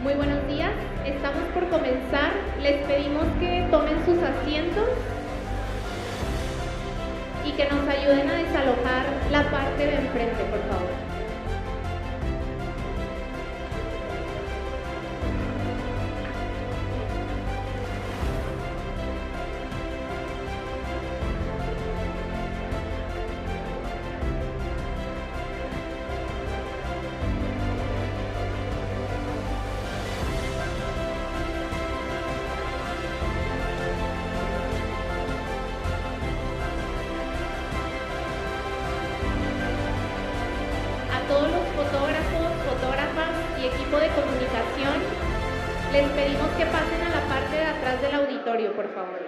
Muy buenos días, estamos por comenzar. Les pedimos que tomen sus asientos y que nos ayuden a desalojar la parte de enfrente, por favor. De comunicación, les pedimos que pasen a la parte de atrás del auditorio, por favor.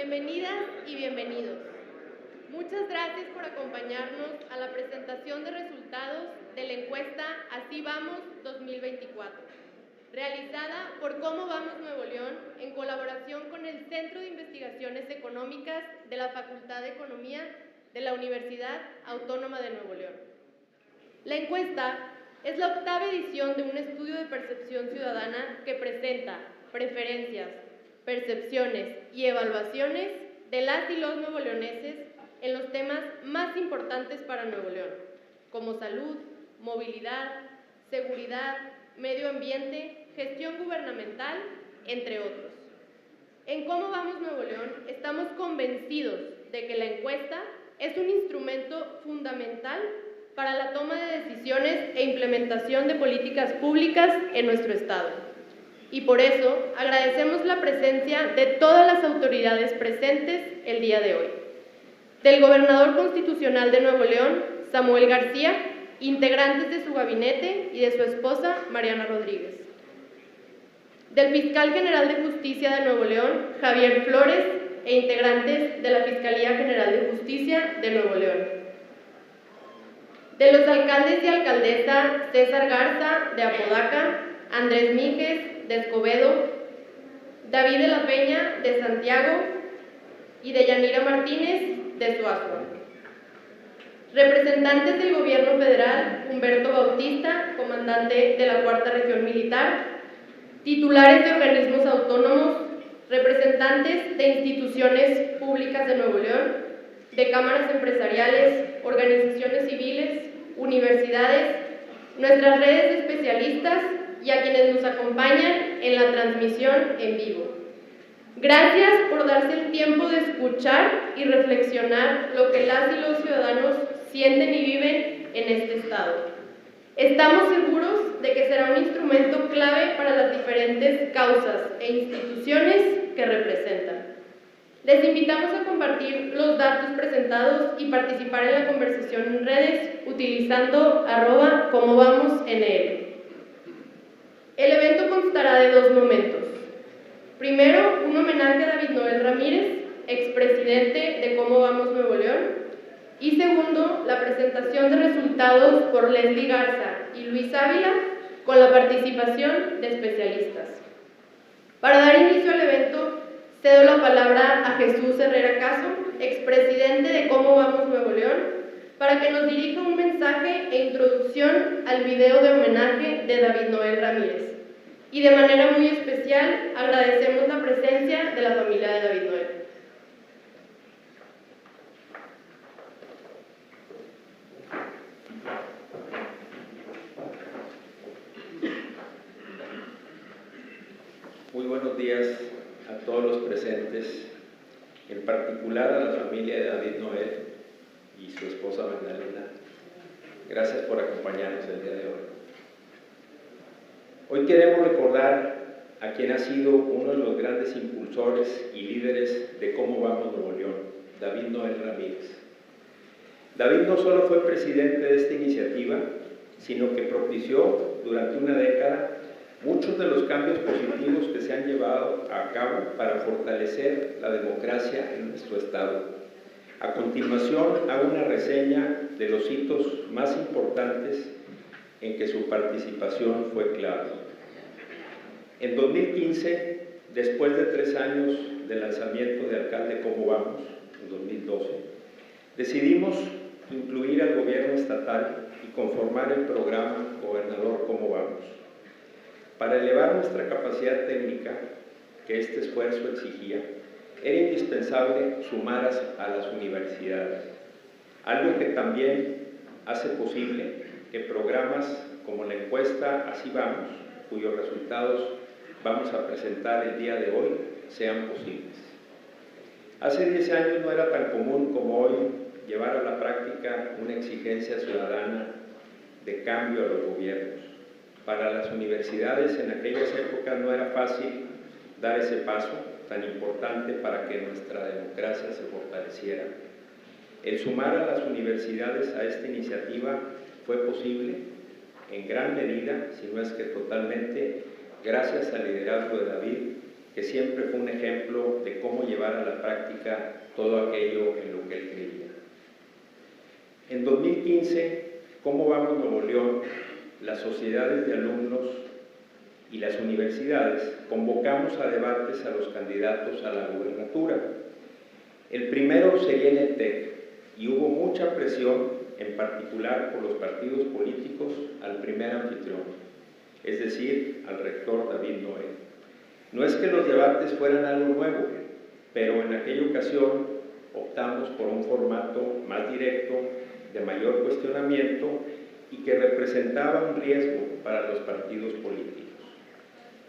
Bienvenidas y bienvenidos. Muchas gracias por acompañarnos a la presentación de resultados de la encuesta Así Vamos 2024, realizada por Cómo Vamos Nuevo León en colaboración con el Centro de Investigaciones Económicas de la Facultad de Economía de la Universidad Autónoma de Nuevo León. La encuesta es la 8ª edición de un estudio de percepción ciudadana que presenta preferencias, percepciones y evaluaciones de las y los nuevoleoneses en los temas más importantes para Nuevo León, como salud, movilidad, seguridad, medio ambiente, gestión gubernamental, entre otros. En Cómo Vamos Nuevo León estamos convencidos de que la encuesta es un instrumento fundamental para la toma de decisiones e implementación de políticas públicas en nuestro Estado. Y por eso agradecemos la presencia de todas las autoridades presentes el día de hoy. Del Gobernador Constitucional de Nuevo León, Samuel García, integrantes de su gabinete y de su esposa, Mariana Rodríguez. Del Fiscal General de Justicia de Nuevo León, Javier Flores, e integrantes de la Fiscalía General de Justicia de Nuevo León. De los alcaldes y alcaldesa César Garza, de Apodaca, Andrés Míguez, de Escobedo, David de la Peña, de Santiago, y de Yanira Martínez, de Suazua. Representantes del Gobierno Federal, Humberto Bautista, comandante de la 4ª Región Militar, titulares de organismos autónomos, representantes de instituciones públicas de Nuevo León, de cámaras empresariales, organizaciones civiles, universidades, nuestras redes de especialistas y a quienes nos acompañan en la transmisión en vivo. Gracias por darse el tiempo de escuchar y reflexionar lo que las y los ciudadanos sienten y viven en este Estado. Estamos seguros de que será un instrumento clave para las diferentes causas e instituciones que representan. Les invitamos a compartir los datos presentados y participar en la conversación en redes utilizando @comobamosnl. El evento constará de 2 momentos. Primero, un homenaje a David Noel Ramírez, expresidente de Cómo Vamos Nuevo León. Y segundo, la presentación de resultados por Leslie Garza y Luis Ávila con la participación de especialistas. Para dar inicio al evento, cedo la palabra a Jesús Herrera Caso, expresidente de Cómo Vamos Nuevo León, para que nos dirija un mensaje e introducción al video de homenaje de David Noel Ramírez. Y de manera muy especial agradecemos la presencia de la familia de David Noel. Muy buenos días a todos los presentes, en particular a la familia de David Noel y su esposa Magdalena. Gracias por acompañarnos el día de hoy. Hoy queremos recordar a quien ha sido uno de los grandes impulsores y líderes de Cómo Vamos Nuevo León, David Noel Ramírez. David no solo fue presidente de esta iniciativa, sino que propició durante una década muchos de los cambios positivos que se han llevado a cabo para fortalecer la democracia en nuestro Estado. A continuación, hago una reseña de los hitos más importantes en que su participación fue clave. En 2015, después de 3 años del lanzamiento de Alcalde Cómo Vamos, en 2012, decidimos incluir al gobierno estatal y conformar el programa Gobernador Cómo Vamos. Para elevar nuestra capacidad técnica, que este esfuerzo exigía, era indispensable sumar a las universidades, algo que también hace posible que programas como la encuesta Así Vamos, cuyos resultados vamos a presentar el día de hoy, sean posibles. Hace 10 años no era tan común como hoy llevar a la práctica una exigencia ciudadana de cambio a los gobiernos. Para las universidades en aquellas épocas no era fácil dar ese paso tan importante para que nuestra democracia se fortaleciera. El sumar a las universidades a esta iniciativa fue posible en gran medida, si no es que totalmente, gracias al liderazgo de David que siempre fue un ejemplo de cómo llevar a la práctica todo aquello en lo que él creía. En 2015, ¿Cómo vamos Nuevo León?, las sociedades de alumnos y las universidades convocamos a debates a los candidatos a la gubernatura. El primero sería en el TEC y hubo mucha presión, en particular por los partidos políticos, al primer anfitrión, es decir, al rector David Noel. No es que los debates fueran algo nuevo, pero en aquella ocasión optamos por un formato más directo, de mayor cuestionamiento y que representaba un riesgo para los partidos políticos.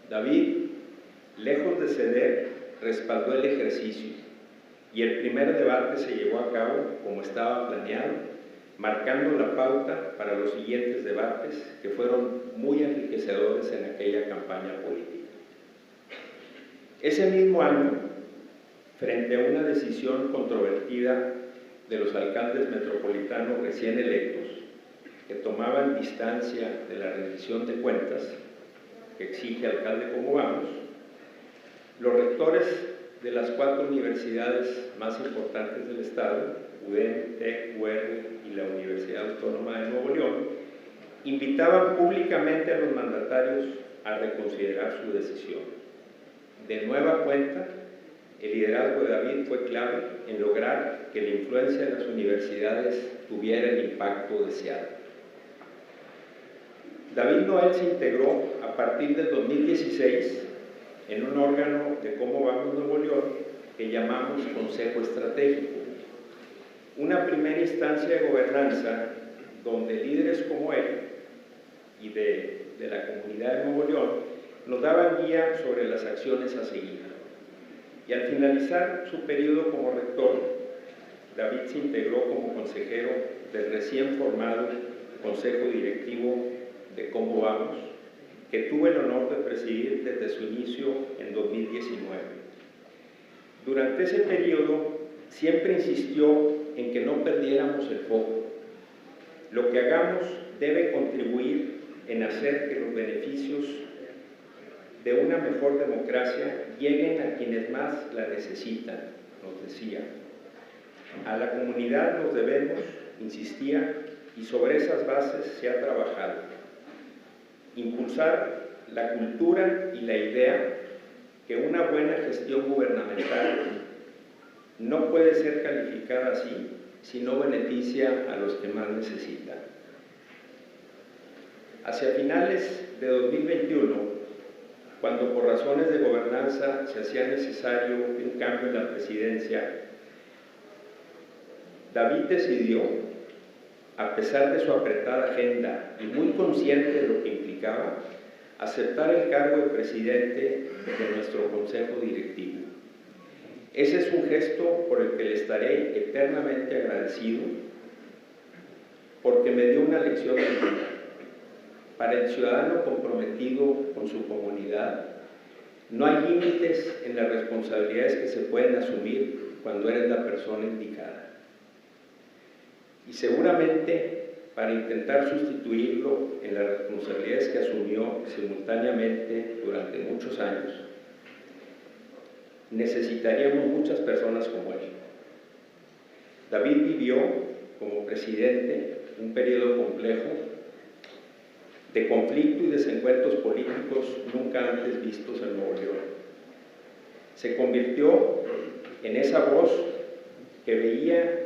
David, lejos de ceder, respaldó el ejercicio y el primer debate se llevó a cabo como estaba planeado, marcando la pauta para los siguientes debates que fueron muy enriquecedores en aquella campaña política. Ese mismo año, frente a una decisión controvertida de los alcaldes metropolitanos recién electos, que tomaban distancia de la rendición de cuentas que exige alcalde como vamos, los rectores de las 4 universidades más importantes del Estado, UDEM, TEC, UR y la Universidad Autónoma de Nuevo León, invitaban públicamente a los mandatarios a reconsiderar su decisión. De nueva cuenta, el liderazgo de David fue clave en lograr que la influencia de las universidades tuviera el impacto deseado. David Noel se integró a partir del 2016 en un órgano de Cómo vamos Nuevo León que llamamos Consejo Estratégico, una primera instancia de gobernanza donde líderes como él y de la comunidad de Nuevo León nos daban guía sobre las acciones a seguir. Y al finalizar su periodo como rector, David se integró como consejero del recién formado Consejo Directivo de Cómo vamos, que tuve el honor de presidir desde su inicio en 2019. Durante ese periodo siempre insistió en que no perdiéramos el foco. Lo que hagamos debe contribuir en hacer que los beneficios de una mejor democracia lleguen a quienes más la necesitan, nos decía. A la comunidad nos debemos, insistía, y sobre esas bases se ha trabajado. Impulsar la cultura y la idea que una buena gestión gubernamental no puede ser calificada así si no beneficia a los que más necesitan. Hacia finales de 2021, cuando por razones de gobernanza se hacía necesario un cambio en la presidencia, David decidió, a pesar de su apretada agenda y muy consciente de lo que implicaba, aceptar el cargo de presidente de nuestro consejo directivo. Ese es un gesto por el que le estaré eternamente agradecido, porque me dio una lección de vida. Para el ciudadano comprometido con su comunidad, no hay límites en las responsabilidades que se pueden asumir cuando eres la persona indicada. Y seguramente, para intentar sustituirlo en las responsabilidades que asumió simultáneamente durante muchos años, necesitaríamos muchas personas como él. David vivió como presidente un periodo complejo de conflicto y desencuentros políticos nunca antes vistos en Nuevo León. Se convirtió en esa voz que veía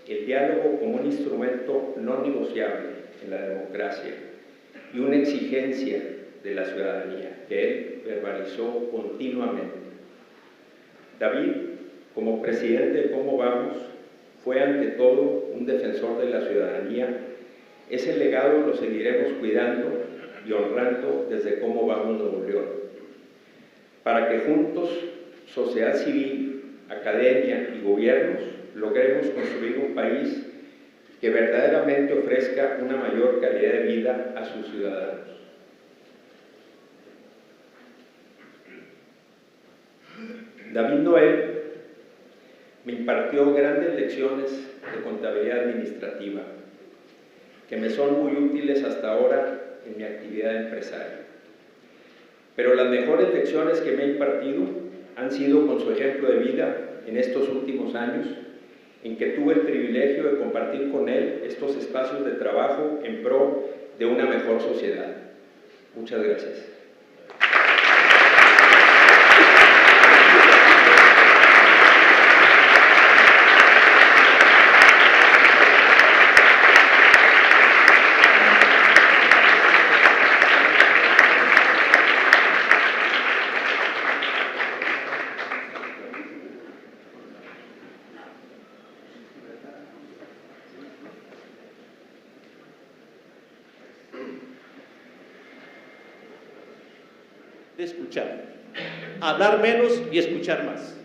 el diálogo como un instrumento no negociable en la democracia y una exigencia de la ciudadanía que él verbalizó continuamente. David, como presidente de Cómo vamos, fue ante todo un defensor de la ciudadanía. Ese legado lo seguiremos cuidando y honrando desde Cómo vamos Nuevo León, para que juntos, sociedad civil, academia y gobiernos, logremos construir un país que verdaderamente ofrezca una mayor calidad de vida a sus ciudadanos. David Noel me impartió grandes lecciones de contabilidad administrativa, que me son muy útiles hasta ahora en mi actividad empresaria. pero las mejores lecciones que me ha impartido han sido con su ejemplo de vida en estos últimos años, en que tuve el privilegio de compartir con él estos espacios de trabajo en pro de una mejor sociedad. Muchas gracias. De escuchar, hablar menos y escuchar más.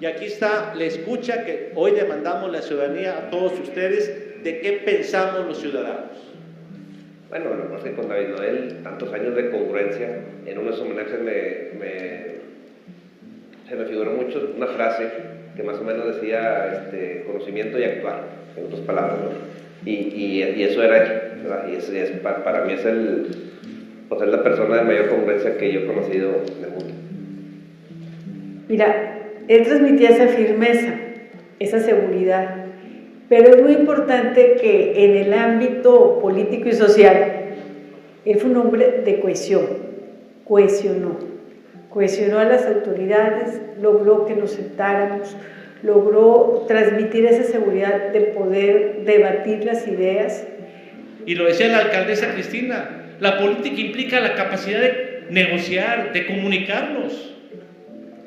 Y aquí está la escucha que hoy demandamos la ciudadanía a todos ustedes de qué pensamos los ciudadanos. Bueno, lo que pasa es que con David Noel, tantos años de congruencia, en uno de sus homenajes se me figuró mucho una frase que más o menos decía conocimiento y actuar, en otras palabras, ¿no? Y eso era él, ¿verdad? Y para mí es es la persona de mayor congruencia que yo he conocido en el mundo. Mira, él transmitía esa firmeza, esa seguridad, pero es muy importante que en el ámbito político y social, él fue un hombre de cohesión, cohesionó a las autoridades, logró que nos sentáramos, logró transmitir esa seguridad de poder debatir las ideas. Y lo decía la alcaldesa Cristina, la política implica la capacidad de negociar, de comunicarnos.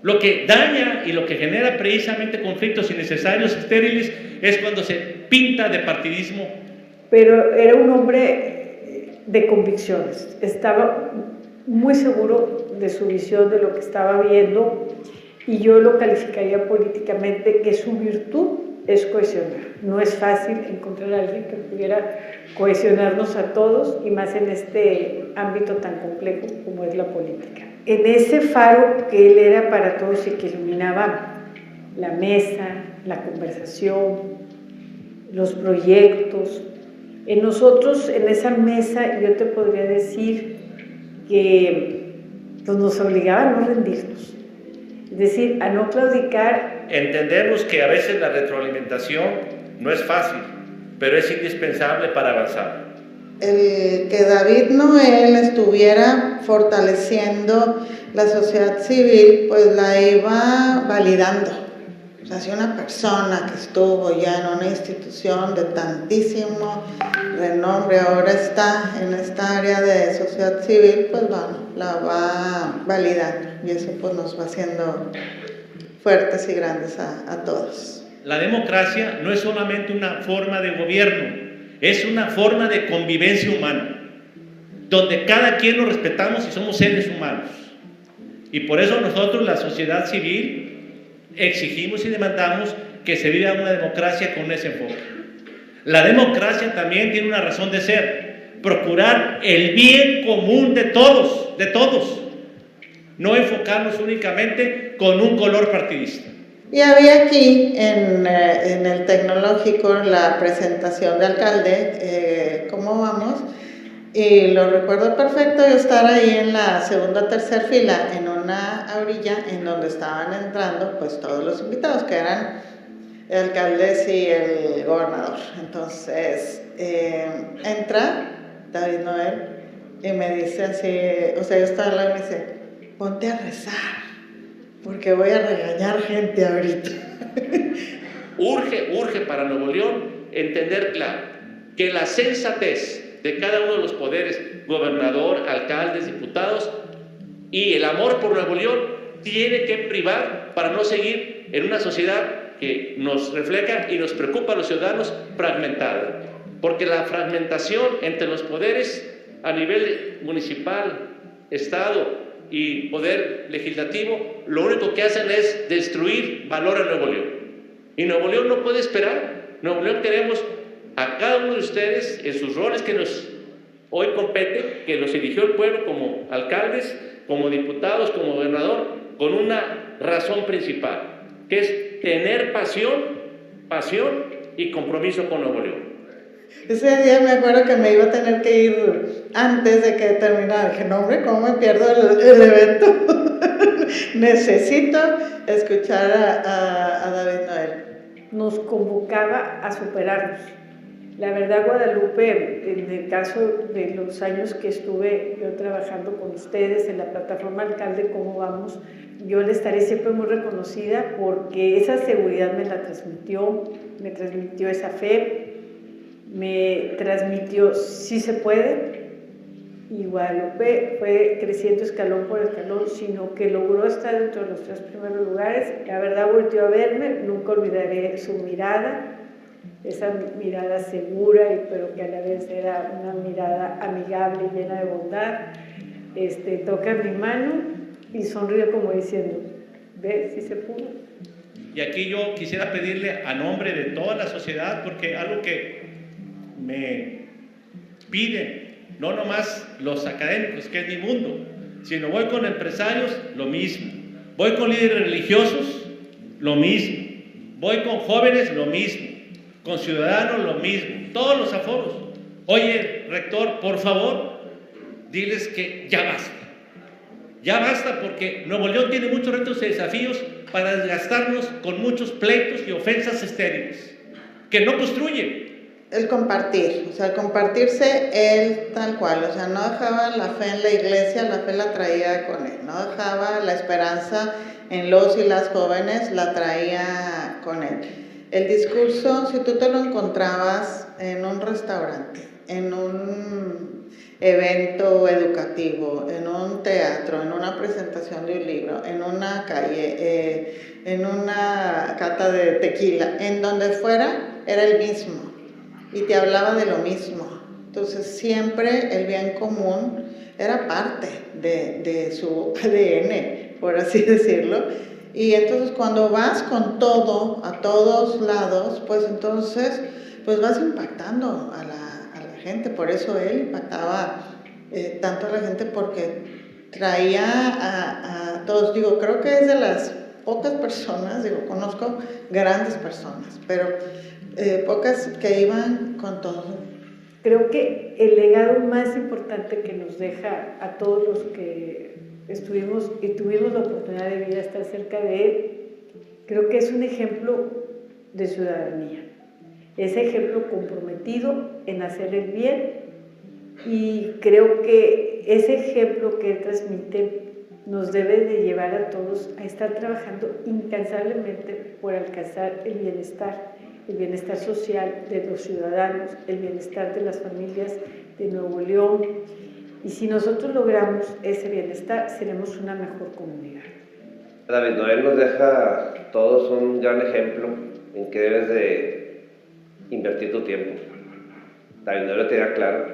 Lo que daña y lo que genera precisamente conflictos innecesarios, estériles, es cuando se pinta de partidismo. Pero era un hombre de convicciones, estaba muy seguro de su visión, de lo que estaba viendo, y yo lo calificaría políticamente que su virtud es cohesionar. No es fácil encontrar a alguien que pudiera cohesionarnos a todos, y más en este ámbito tan complejo como es la política. En ese faro que él era para todos y que iluminaba la mesa, la conversación, los proyectos, en nosotros, en esa mesa, yo te podría decir que pues, nos obligaba a no rendirnos, es decir, a no claudicar. Entendemos que a veces la retroalimentación no es fácil, pero es indispensable para avanzar. El que David Noel estuviera fortaleciendo la sociedad civil, pues la iba validando. O sea, si una persona que estuvo ya en una institución de tantísimo renombre ahora está en esta área de sociedad civil, pues bueno, la va validando, y eso pues nos va haciendo fuertes y grandes a todos. La democracia no es solamente una forma de gobierno, es una forma de convivencia humana, donde cada quien nos respetamos y somos seres humanos. Y por eso nosotros, la sociedad civil, exigimos y demandamos que se viva una democracia con ese enfoque. La democracia también tiene una razón de ser: procurar el bien común de todos, no enfocarnos únicamente con un color partidista. Y había aquí en el tecnológico la presentación de alcalde, ¿cómo vamos? Y lo recuerdo perfecto, yo estar ahí en la segunda o tercera fila, en una orilla en donde estaban entrando pues todos los invitados, que eran el alcalde y el gobernador. Entonces entra David Noel y me dice así, o sea, yo estaba al lado y me dice, ponte a rezar, porque voy a regañar gente ahorita. Urge para Nuevo León entender claro que la sensatez de cada uno de los poderes, gobernador, alcaldes, diputados, y el amor por Nuevo León tiene que privar para no seguir en una sociedad que nos refleja y nos preocupa a los ciudadanos fragmentada. Porque la fragmentación entre los poderes a nivel municipal, estado y poder legislativo, lo único que hacen es destruir valor a Nuevo León. Y Nuevo León no puede esperar. Nuevo León queremos a cada uno de ustedes en sus roles que nos hoy compete, que los eligió el pueblo como alcaldes, como diputados, como gobernador, con una razón principal, que es tener pasión y compromiso con Nuevo León. Ese día me acuerdo que me iba a tener que ir antes de que terminara. Dije, no hombre, ¿cómo me pierdo el evento? Necesito escuchar a David Noel. Nos convocaba a superarnos. La verdad, Guadalupe, en el caso de los años que estuve yo trabajando con ustedes en la plataforma Alcalde, ¿cómo vamos? Yo le estaré siempre muy reconocida porque esa seguridad me transmitió esa fe, me transmitió sí se puede, y Guadalupe fue creciendo escalón por escalón, sino que logró estar dentro de los 3 primeros lugares. La verdad, volteó a verme, nunca olvidaré su mirada, esa mirada segura, pero que a la vez era una mirada amigable y llena de bondad. Toca mi mano y sonríe como diciendo, ¿ves? Sí se pudo. Y aquí yo quisiera pedirle a nombre de toda la sociedad, porque algo que me piden, no nomás los académicos, que es mi mundo, sino voy con empresarios, lo mismo, voy con líderes religiosos, lo mismo, voy con jóvenes, lo mismo, con ciudadanos, lo mismo, todos los aforos. Oye, rector, por favor, diles que ya basta porque Nuevo León tiene muchos retos y desafíos para desgastarnos con muchos pleitos y ofensas estériles, que no construyen. El compartir, o sea, el compartirse él tal cual, o sea, no dejaba la fe en la iglesia, la fe la traía con él, no dejaba la esperanza en los y las jóvenes, la traía con él. El discurso, si tú te lo encontrabas en un restaurante, en un evento educativo, en un teatro, en una presentación de un libro, en una calle, en una cata de tequila, en donde fuera, era el mismo. Y te hablaba de lo mismo. Entonces siempre el bien común era parte de su ADN, por así decirlo. Y entonces cuando vas con todo, a todos lados, pues entonces pues vas impactando a la gente. Por eso él impactaba tanto a la gente, porque traía a todos. Digo, creo que es de las pocas personas, conozco grandes personas, pero pocas que iban con todo. Creo que el legado más importante que nos deja a todos los que estuvimos y tuvimos la oportunidad de vivir, estar cerca de él, creo que es un ejemplo de ciudadanía. Ese ejemplo comprometido en hacer el bien, y creo que ese ejemplo que él transmite nos debe de llevar a todos a estar trabajando incansablemente por alcanzar el bienestar social de los ciudadanos, el bienestar de las familias de Nuevo León. Y si nosotros logramos ese bienestar, seremos una mejor comunidad. David Noel nos deja a todos un gran ejemplo en que debes de invertir tu tiempo. David Noel lo tenía claro,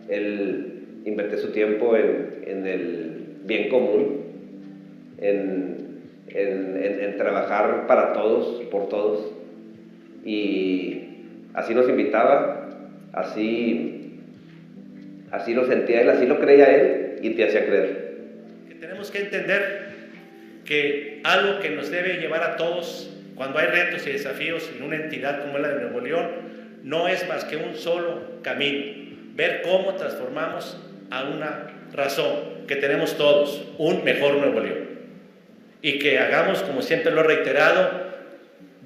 él invirtió su tiempo en el bien común, en trabajar para todos, por todos. Y así nos invitaba, así lo sentía él, así lo creía él y te hacía creer. Que tenemos que entender que algo que nos debe llevar a todos cuando hay retos y desafíos en una entidad como la de Nuevo León no es más que un solo camino: ver cómo transformamos a una razón que tenemos todos, un mejor Nuevo León, y que hagamos, como siempre lo he reiterado,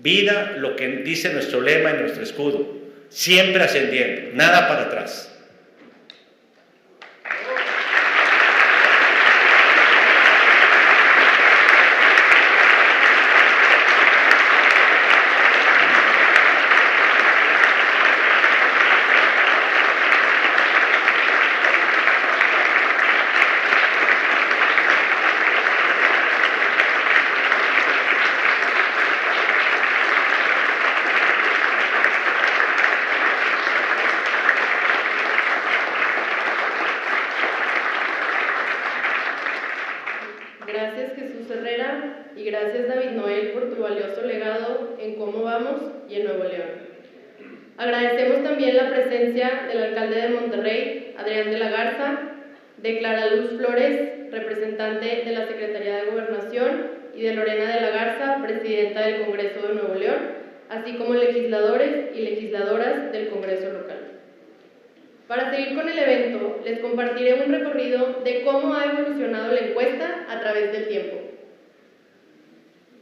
vida lo que dice nuestro lema y nuestro escudo: siempre ascendiendo, nada para atrás. Gracias, Jesús Herrera, y gracias, David Noel, por tu valioso legado en Cómo Vamos y en Nuevo León. Agradecemos también la presencia del alcalde de Monterrey, Adrián de la Garza, de Clara Luz Flores, representante de la Secretaría de Gobernación, y de Lorena de la Garza, presidenta del Congreso de Nuevo León, así como legisladores y legisladoras del Congreso local. Para seguir con el evento, les compartiré un recorrido de cómo ha evolucionado la encuesta a través del tiempo.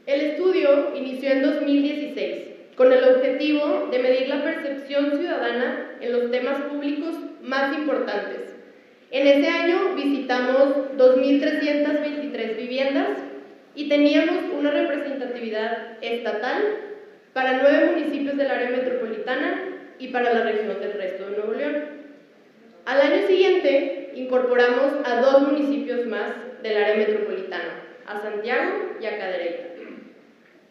El estudio inició en 2016, con el objetivo de medir la percepción ciudadana en los temas públicos más importantes. En ese año visitamos 2.323 viviendas y teníamos una representatividad estatal para 9 municipios del área metropolitana y para la región del resto de Nuevo León. Al año siguiente incorporamos a 2 municipios más del área metropolitana, a Santiago y a Cadereyta.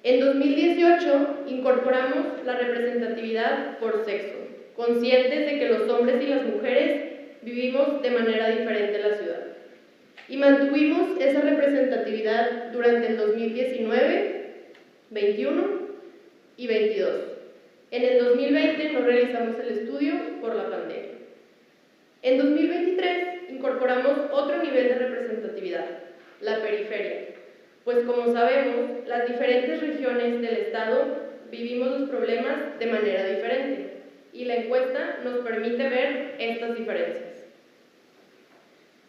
En 2018 incorporamos la representatividad por sexo, conscientes de que los hombres y las mujeres vivimos de manera diferente en la ciudad. Y mantuvimos esa representatividad durante el 2019, 21 y 22. En el 2020 no realizamos el estudio por la pandemia. En 2023 incorporamos otro nivel de representatividad, la periferia, pues como sabemos, las diferentes regiones del Estado vivimos los problemas de manera diferente y la encuesta nos permite ver estas diferencias.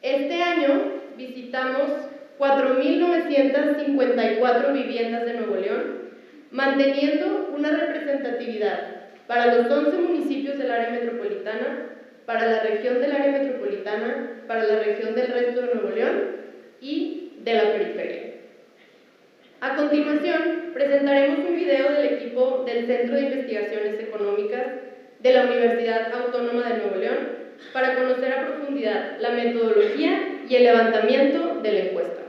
Este año visitamos 4.954 viviendas de Nuevo León, manteniendo una representatividad para los 11 municipios del área metropolitana, para la región del área metropolitana, para la región del resto de Nuevo León y de la periferia. A continuación, presentaremos un video del equipo del Centro de Investigaciones Económicas de la Universidad Autónoma de Nuevo León para conocer a profundidad la metodología y el levantamiento de la encuesta.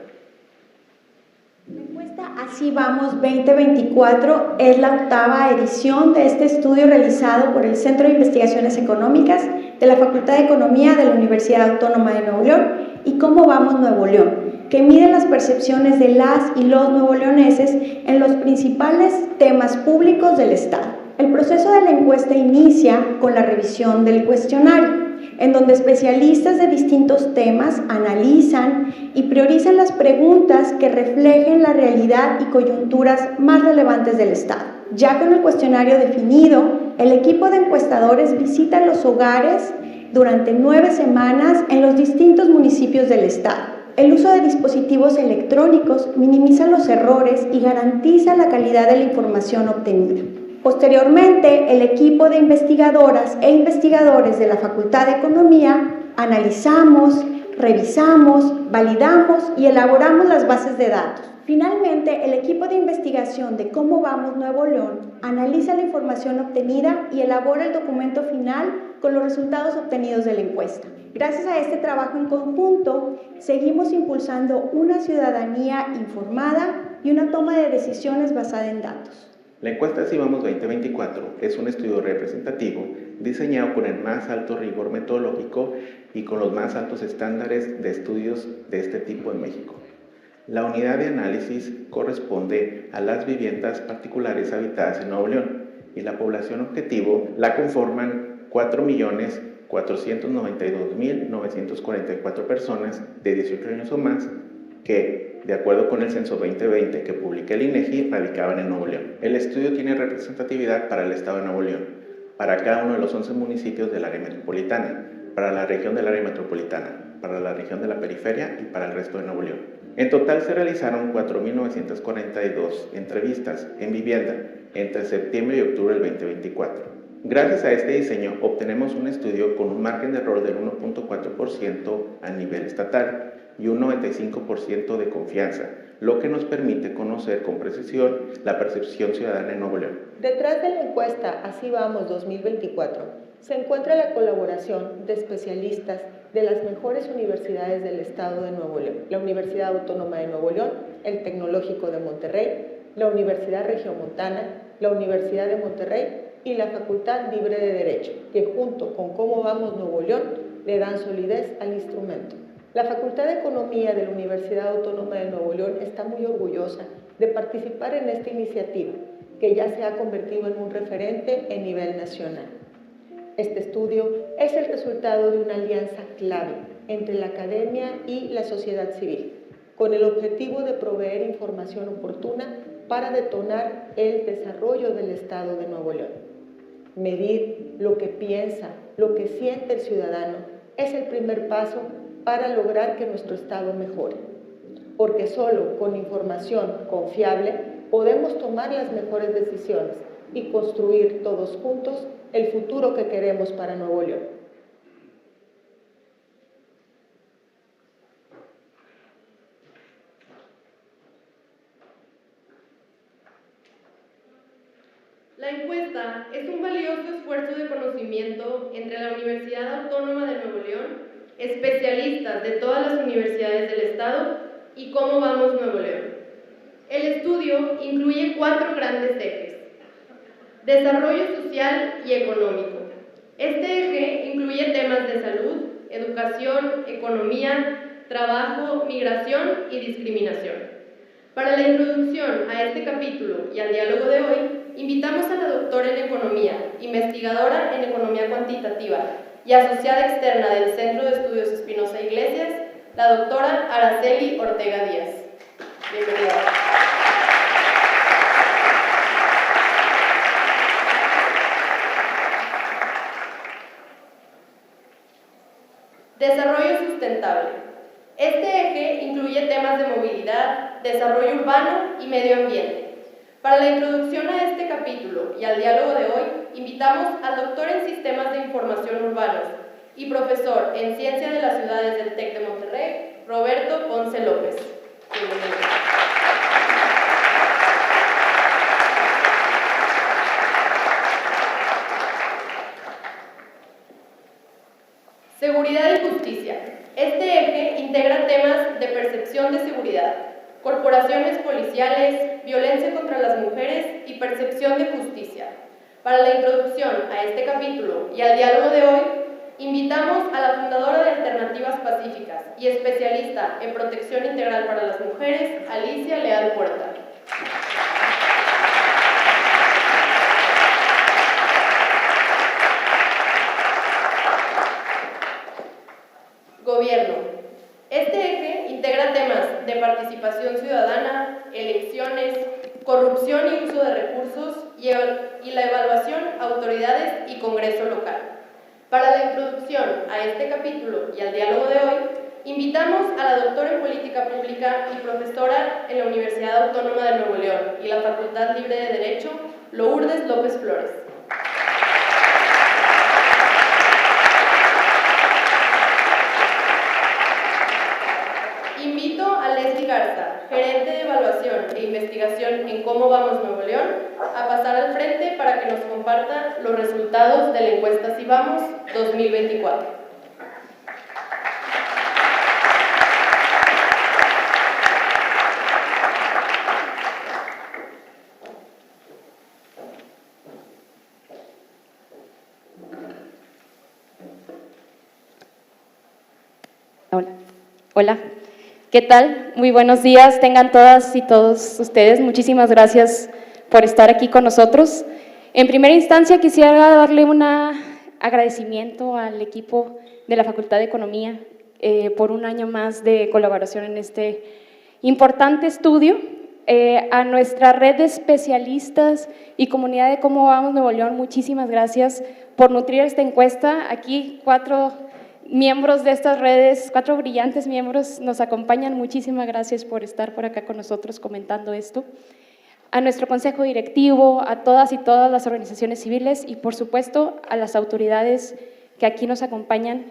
La encuesta Así Vamos 2024 es la 8ª edición de este estudio realizado por el Centro de Investigaciones Económicas de la Facultad de Economía de la Universidad Autónoma de Nuevo León y Cómo Vamos Nuevo León, que mide las percepciones de las y los nuevoleoneses en los principales temas públicos del Estado. El proceso de la encuesta inicia con la revisión del cuestionario, en donde especialistas de distintos temas analizan y priorizan las preguntas que reflejen la realidad y coyunturas más relevantes del Estado. Ya con el cuestionario definido, el equipo de encuestadores visita los hogares durante 9 semanas en los distintos municipios del Estado. El uso de dispositivos electrónicos minimiza los errores y garantiza la calidad de la información obtenida. Posteriormente, el equipo de investigadoras e investigadores de la Facultad de Economía analizamos, revisamos, validamos y elaboramos las bases de datos. Finalmente, el equipo de investigación de Cómo Vamos Nuevo León analiza la información obtenida y elabora el documento final con los resultados obtenidos de la encuesta. Gracias a este trabajo en conjunto, seguimos impulsando una ciudadanía informada y una toma de decisiones basada en datos. La encuesta Así Vamos 2024 es un estudio representativo diseñado con el más alto rigor metodológico y con los más altos estándares de estudios de este tipo en México. La unidad de análisis corresponde a las viviendas particulares habitadas en Nuevo León y la población objetivo la conforman 4.492.944 personas de 18 años o más que, de acuerdo con el censo 2020 que publica el INEGI, radicaban en Nuevo León. El estudio tiene representatividad para el Estado de Nuevo León, para cada uno de los 11 municipios del área metropolitana, para la región del área metropolitana, para la región de la periferia y para el resto de Nuevo León. En total se realizaron 4.942 entrevistas en vivienda entre septiembre y octubre del 2024. Gracias a este diseño obtenemos un estudio con un margen de error del 1.4% a nivel estatal y un 95% de confianza, lo que nos permite conocer con precisión la percepción ciudadana en Nuevo León. Detrás de la encuesta Así Vamos 2024 se encuentra la colaboración de especialistas de las mejores universidades del Estado de Nuevo León, la Universidad Autónoma de Nuevo León, el Tecnológico de Monterrey, la Universidad Regiomontana, la Universidad de Monterrey y la Facultad Libre de Derecho, que junto con Cómo Vamos Nuevo León le dan solidez al instrumento. La Facultad de Economía de la Universidad Autónoma de Nuevo León está muy orgullosa de participar en esta iniciativa, que ya se ha convertido en un referente a nivel nacional. Este estudio es el resultado de una alianza clave entre la academia y la sociedad civil, con el objetivo de proveer información oportuna para detonar el desarrollo del Estado de Nuevo León. Medir lo que piensa, lo que siente el ciudadano es el primer paso para lograr que nuestro Estado mejore, porque solo con información confiable podemos tomar las mejores decisiones y construir todos juntos el futuro que queremos para Nuevo León. La encuesta es un valioso esfuerzo de conocimiento entre la Universidad Autónoma de Nuevo León, especialistas de todas las universidades del Estado y Cómo Vamos Nuevo León. El estudio incluye 4 grandes ejes: desarrollo social y económico. Este eje incluye temas de salud, educación, economía, trabajo, migración y discriminación. Para la introducción a este capítulo y al diálogo de hoy, invitamos a la doctora en Economía, investigadora en Economía Cuantitativa y asociada externa del Centro de Estudios Espinosa Iglesias, la doctora Araceli Ortega Díaz. Bienvenida. Desarrollo sustentable. Este eje incluye temas de movilidad, desarrollo urbano y medio ambiente. Para la introducción a este capítulo y al diálogo de hoy, invitamos al doctor en Sistemas de Información Urbanos y profesor en Ciencia de las Ciudades del TEC de Monterrey, Roberto Ponce López. Bienvenido. Seguridad y justicia. Este eje integra temas de percepción de seguridad, corporaciones policiales, violencia contra las mujeres y percepción de justicia. Para la introducción a este capítulo y al diálogo de hoy, invitamos a la fundadora de Alternativas Pacíficas y especialista en protección integral para las mujeres, Alicia Leal Puerta. Gobierno. Este eje integra temas de participación ciudadana, elecciones, corrupción y uso de recursos y la evaluación, autoridades y Congreso local. Para la introducción a este capítulo y al diálogo de hoy, invitamos a la doctora en Política Pública y profesora en la Universidad Autónoma de Nuevo León y la Facultad Libre de Derecho, Lourdes López Flores. Invito a Leslie Garza, gerente de evaluación e investigación en Cómo Vamos Nuevo León, a pasar al frente para que nos comparta los resultados de la encuesta Si Vamos 2024. Hola. ¿Qué tal? Muy buenos días, tengan todas y todos ustedes. Muchísimas gracias por estar aquí con nosotros. En primera instancia quisiera darle un agradecimiento al equipo de la Facultad de Economía por un año más de colaboración en este importante estudio, a nuestra red de especialistas y comunidad de Cómo Vamos Nuevo León, muchísimas gracias por nutrir esta encuesta. Aquí 4 miembros de estas redes, 4 brillantes miembros nos acompañan. Muchísimas gracias por estar por acá con nosotros comentando esto. A nuestro consejo directivo, a todas y todas las organizaciones civiles y por supuesto a las autoridades que aquí nos acompañan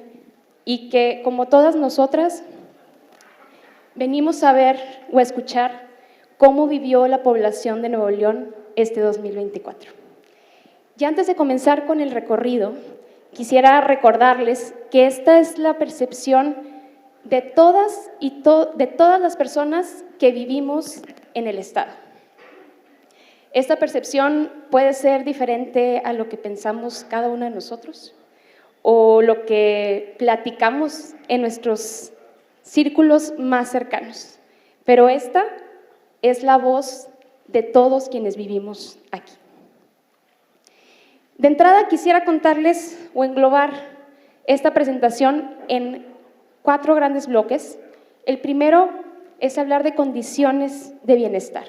y que como todas nosotras venimos a ver o a escuchar cómo vivió la población de Nuevo León este 2024. Y antes de comenzar con el recorrido, quisiera recordarles que esta es la percepción de todas las personas que vivimos en el Estado. Esta percepción puede ser diferente a lo que pensamos cada uno de nosotros o lo que platicamos en nuestros círculos más cercanos, pero esta es la voz de todos quienes vivimos aquí. De entrada quisiera contarles o englobar esta presentación en 4 grandes bloques. El primero es hablar de condiciones de bienestar.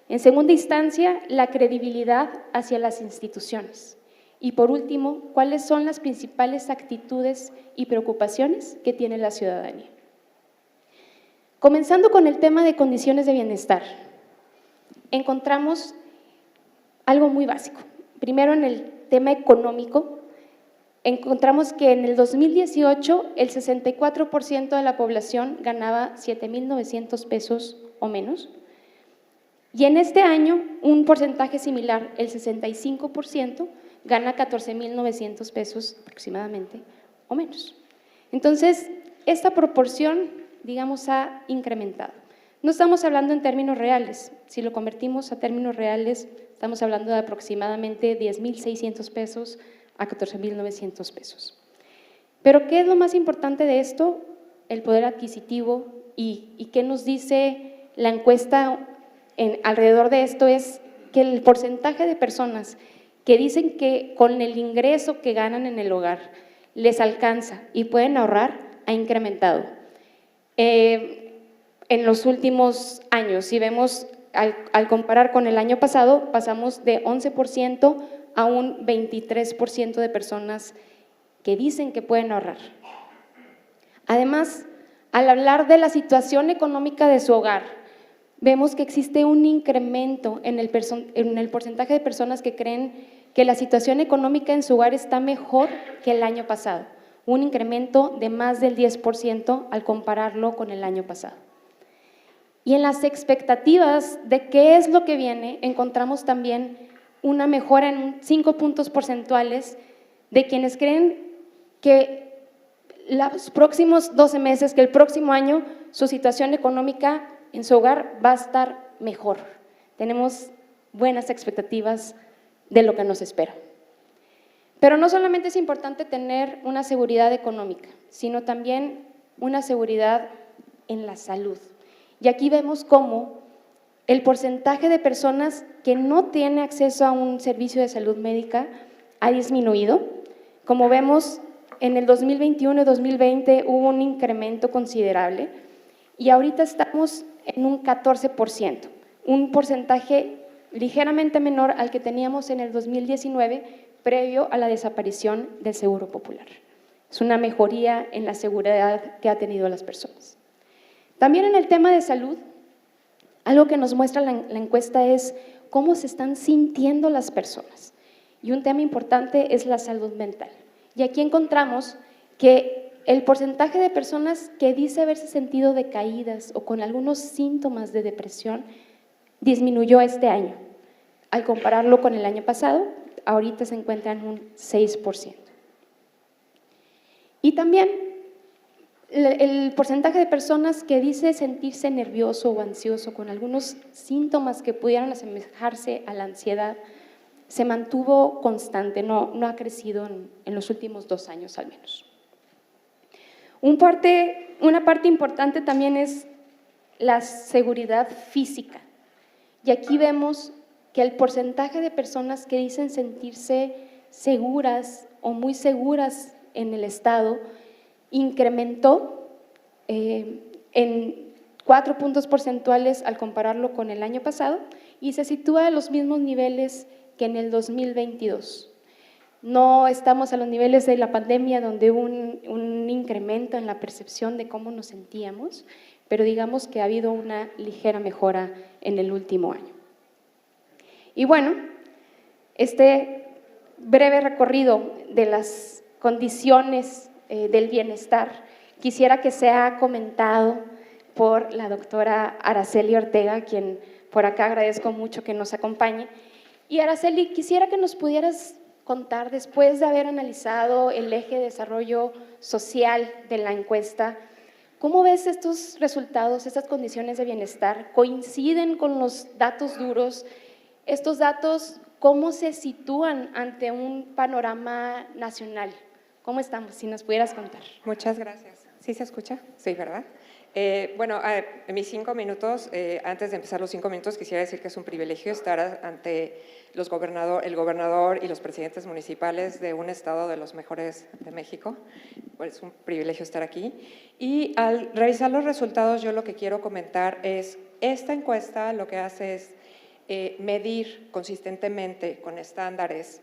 En segunda instancia, la credibilidad hacia las instituciones. Y por último, ¿cuáles son las principales actitudes y preocupaciones que tiene la ciudadanía? Comenzando con el tema de condiciones de bienestar, encontramos algo muy básico. Primero, en el tema económico, encontramos que en el 2018 el 64% de la población ganaba 7,900 pesos o menos, y en este año un porcentaje similar, el 65%, gana 14,900 pesos aproximadamente o menos. Entonces, esta proporción, digamos, ha incrementado. No estamos hablando en términos reales. Si lo convertimos a términos reales, estamos hablando de aproximadamente 10,600 pesos a 14,900 pesos. Pero, ¿qué es lo más importante de esto? El poder adquisitivo. ¿Y qué nos dice la encuesta alrededor de esto? Es que el porcentaje de personas que dicen que con el ingreso que ganan en el hogar les alcanza y pueden ahorrar, ha incrementado. En los últimos años, si vemos, al comparar con el año pasado, pasamos de 11% a un 23% de personas que dicen que pueden ahorrar. Además, al hablar de la situación económica de su hogar, vemos que existe un incremento en el porcentaje de personas que creen que la situación económica en su hogar está mejor que el año pasado, un incremento de más del 10% al compararlo con el año pasado. Y en las expectativas de qué es lo que viene, encontramos también una mejora en 5 puntos porcentuales de quienes creen que los próximos 12 meses, que el próximo año, su situación económica en su hogar va a estar mejor. Tenemos buenas expectativas de lo que nos espera. Pero no solamente es importante tener una seguridad económica, sino también una seguridad en la salud. Y aquí vemos cómo el porcentaje de personas que no tiene acceso a un servicio de salud médica ha disminuido. Como vemos, en el 2021 y 2020 hubo un incremento considerable y ahorita estamos en un 14%, un porcentaje ligeramente menor al que teníamos en el 2019, previo a la desaparición del Seguro Popular. Es una mejoría en la seguridad que ha tenido las personas. También en el tema de salud, algo que nos muestra la encuesta es cómo se están sintiendo las personas. Y un tema importante es la salud mental. Y aquí encontramos que el porcentaje de personas que dice haberse sentido decaídas o con algunos síntomas de depresión disminuyó este año. Al compararlo con el año pasado, ahorita se encuentra en un 6%. Y también el porcentaje de personas que dice sentirse nervioso o ansioso con algunos síntomas que pudieran asemejarse a la ansiedad se mantuvo constante, no ha crecido en los últimos 2 años al menos. Una parte importante también es la seguridad física. Y aquí vemos que el porcentaje de personas que dicen sentirse seguras o muy seguras en el Estado incrementó en 4 puntos porcentuales al compararlo con el año pasado y se sitúa a los mismos niveles que en el 2022. No estamos a los niveles de la pandemia donde hubo un incremento en la percepción de cómo nos sentíamos, pero digamos que ha habido una ligera mejora en el último año. Y bueno, este breve recorrido de las condiciones del bienestar, quisiera que sea comentado por la doctora Araceli Ortega, quien por acá agradezco mucho que nos acompañe. Y Araceli, quisiera que nos pudieras contar, después de haber analizado el eje de desarrollo social de la encuesta, ¿cómo ves estos resultados, estas condiciones de bienestar? ¿Coinciden con los datos duros? Estos datos, ¿cómo se sitúan ante un panorama nacional? ¿Cómo estamos? Si nos pudieras contar. Muchas gracias. ¿Sí se escucha? Sí, ¿verdad? En mis 5 minutos, antes de empezar los 5 minutos, quisiera decir que es un privilegio estar ante el gobernador y los presidentes municipales de un estado de los mejores de México. Pues es un privilegio estar aquí. Y al revisar los resultados, yo lo que quiero comentar es, esta encuesta lo que hace es medir consistentemente con estándares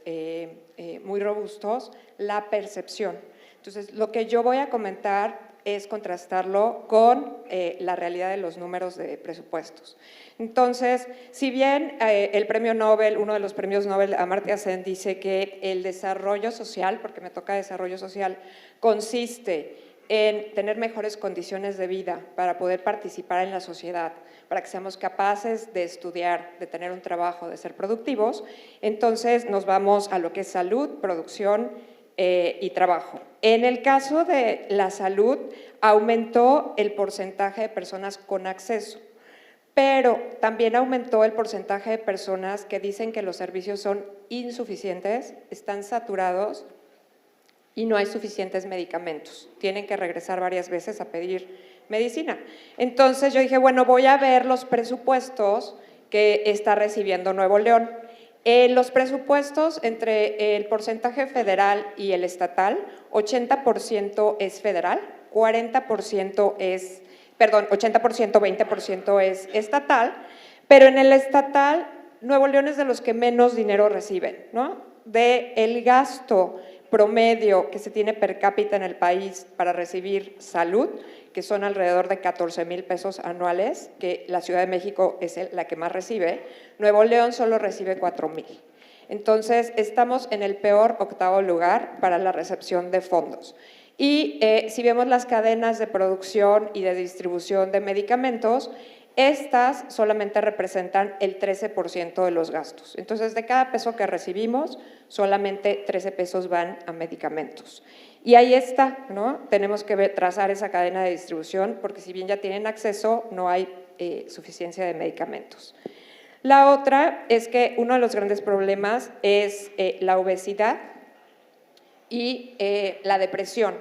muy robustos la percepción. Entonces, lo que yo voy a comentar es contrastarlo con la realidad de los números de presupuestos. Entonces, si bien el premio Nobel, uno de los premios Nobel, Amartya Sen, dice que el desarrollo social, porque me toca desarrollo social, consiste en tener mejores condiciones de vida para poder participar en la sociedad, para que seamos capaces de estudiar, de tener un trabajo, de ser productivos, entonces nos vamos a lo que es salud, producción y trabajo. En el caso de la salud, aumentó el porcentaje de personas con acceso, pero también aumentó el porcentaje de personas que dicen que los servicios son insuficientes, están saturados y no hay suficientes medicamentos. Tienen que regresar varias veces a pedir medicina. Entonces yo dije, bueno, voy a ver los presupuestos que está recibiendo Nuevo León. Los presupuestos entre el porcentaje federal y el estatal, 80% es federal, 80%, 20% es estatal, pero en el estatal Nuevo León es de los que menos dinero reciben, ¿no? Del gasto promedio que se tiene per cápita en el país para recibir salud, que son alrededor de 14,000 pesos anuales, que la Ciudad de México es la que más recibe, Nuevo León solo recibe 4,000. Entonces, estamos en el peor 8º lugar para la recepción de fondos. Y si vemos las cadenas de producción y de distribución de medicamentos, estas solamente representan el 13% de los gastos. Entonces, de cada peso que recibimos, solamente 13 pesos van a medicamentos. Y ahí está, ¿no? Tenemos que trazar esa cadena de distribución, porque si bien ya tienen acceso, no hay suficiencia de medicamentos. La otra es que uno de los grandes problemas es la obesidad y la depresión.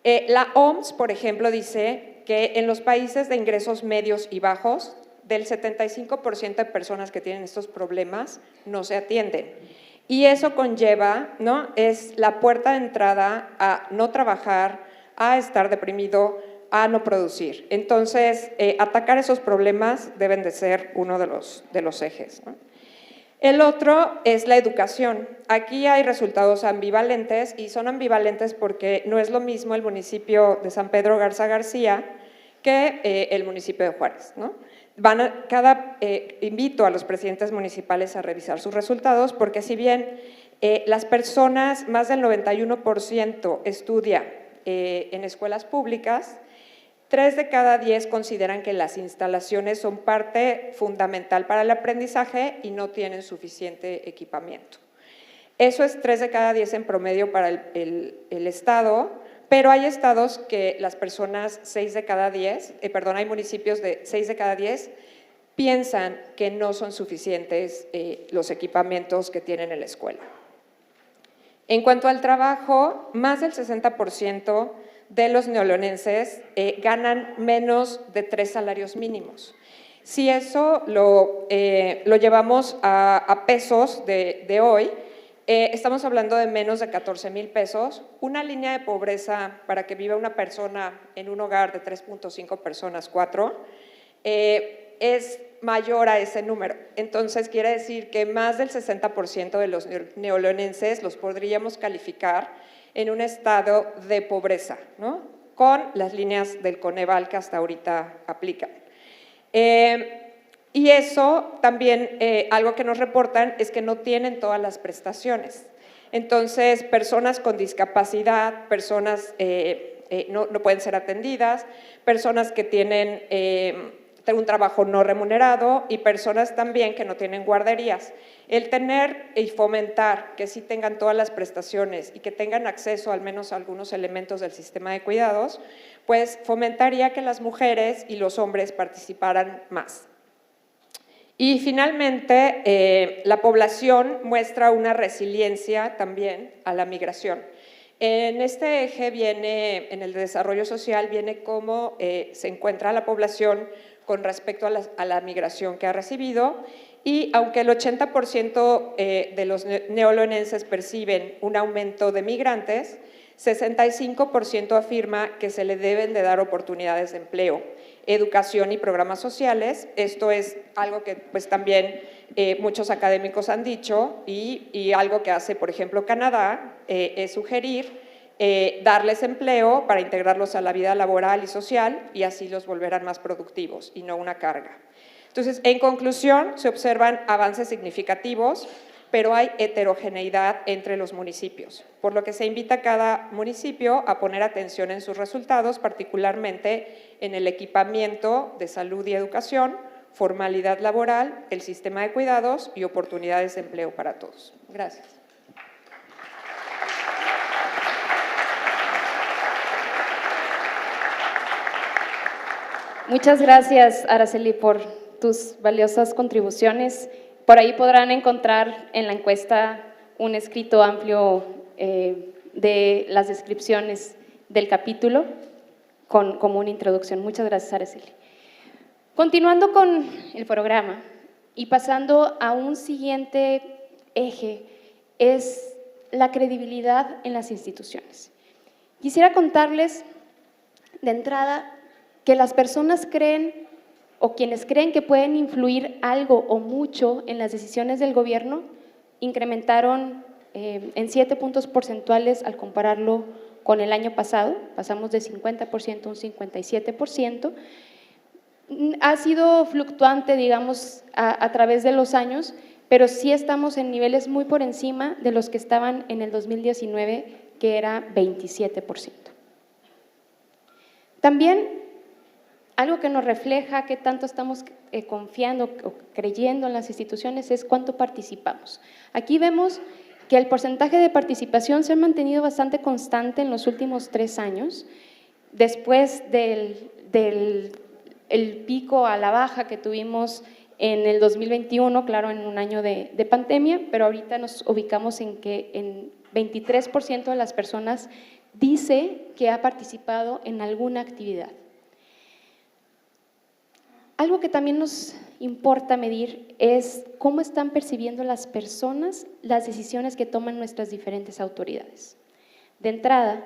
La OMS, por ejemplo, dice que en los países de ingresos medios y bajos, del 75% de personas que tienen estos problemas no se atienden. Y eso conlleva, ¿no? Es la puerta de entrada a no trabajar, a estar deprimido, a no producir. Entonces, atacar esos problemas deben de ser uno de los ejes, ¿no? El otro es la educación. Aquí hay resultados ambivalentes y son ambivalentes porque no es lo mismo el municipio de San Pedro Garza García que el municipio de Juárez, ¿no? Invito a los presidentes municipales a revisar sus resultados porque si bien las personas, más del 91% estudia en escuelas públicas, 3 de cada 10 consideran que las instalaciones son parte fundamental para el aprendizaje y no tienen suficiente equipamiento. Eso es 3 de cada 10 en promedio para el estado, pero hay estados que las personas, hay municipios de 6 de cada 10 piensan que no son suficientes los equipamientos que tienen en la escuela. En cuanto al trabajo, más del 60% de los neoleonenses ganan menos de 3 salarios mínimos. Si eso lo llevamos a pesos de hoy, estamos hablando de menos de 14,000 pesos. Una línea de pobreza para que viva una persona en un hogar de 3.5 personas, 4, es mayor a ese número. Entonces, quiere decir que más del 60% de los neoleonenses los podríamos calificar en un estado de pobreza, ¿no? Con las líneas del Coneval que hasta ahorita aplican. Y eso también, algo que nos reportan es que no tienen todas las prestaciones. Entonces, personas con discapacidad, personas no pueden ser atendidas, personas que tienen un trabajo no remunerado y personas también que no tienen guarderías. El tener y fomentar que sí tengan todas las prestaciones y que tengan acceso al menos a algunos elementos del sistema de cuidados, pues fomentaría que las mujeres y los hombres participaran más. Y finalmente, la población muestra una resiliencia también a la migración. En este eje viene, en el desarrollo social, viene cómo se encuentra la población con respecto a la migración que ha recibido, y aunque el 80% de los neoloenenses perciben un aumento de migrantes, 65% afirma que se le deben de dar oportunidades de empleo, educación y programas sociales. Esto es algo que pues también muchos académicos han dicho, y algo que hace, por ejemplo, Canadá, es sugerir darles empleo para integrarlos a la vida laboral y social, y así los volverán más productivos y no una carga. Entonces, en conclusión, se observan avances significativos, pero hay heterogeneidad entre los municipios, por lo que se invita a cada municipio a poner atención en sus resultados, particularmente en el equipamiento de salud y educación, formalidad laboral, el sistema de cuidados y oportunidades de empleo para todos. Gracias. Muchas gracias, Araceli, por tus valiosas contribuciones. Por ahí podrán encontrar en la encuesta un escrito amplio de las descripciones del capítulo como una introducción. Muchas gracias, Araceli. Continuando con el programa y pasando a un siguiente eje, es la credibilidad en las instituciones. Quisiera contarles de entrada que las personas creen, o quienes creen que pueden influir algo o mucho en las decisiones del gobierno, incrementaron en 7 puntos porcentuales al compararlo con el año pasado. Pasamos de 50% a un 57%. Ha sido fluctuante, digamos, a través de los años, pero sí estamos en niveles muy por encima de los que estaban en el 2019, que era 27%. También algo que nos refleja qué tanto estamos confiando o creyendo en las instituciones es cuánto participamos. Aquí vemos que el porcentaje de participación se ha mantenido bastante constante en los últimos 3 años, después del pico a la baja que tuvimos en el 2021, claro, en un año de pandemia, pero ahorita nos ubicamos en que en 23% de las personas dice que ha participado en alguna actividad. Algo que también nos importa medir es cómo están percibiendo las personas las decisiones que toman nuestras diferentes autoridades. De entrada,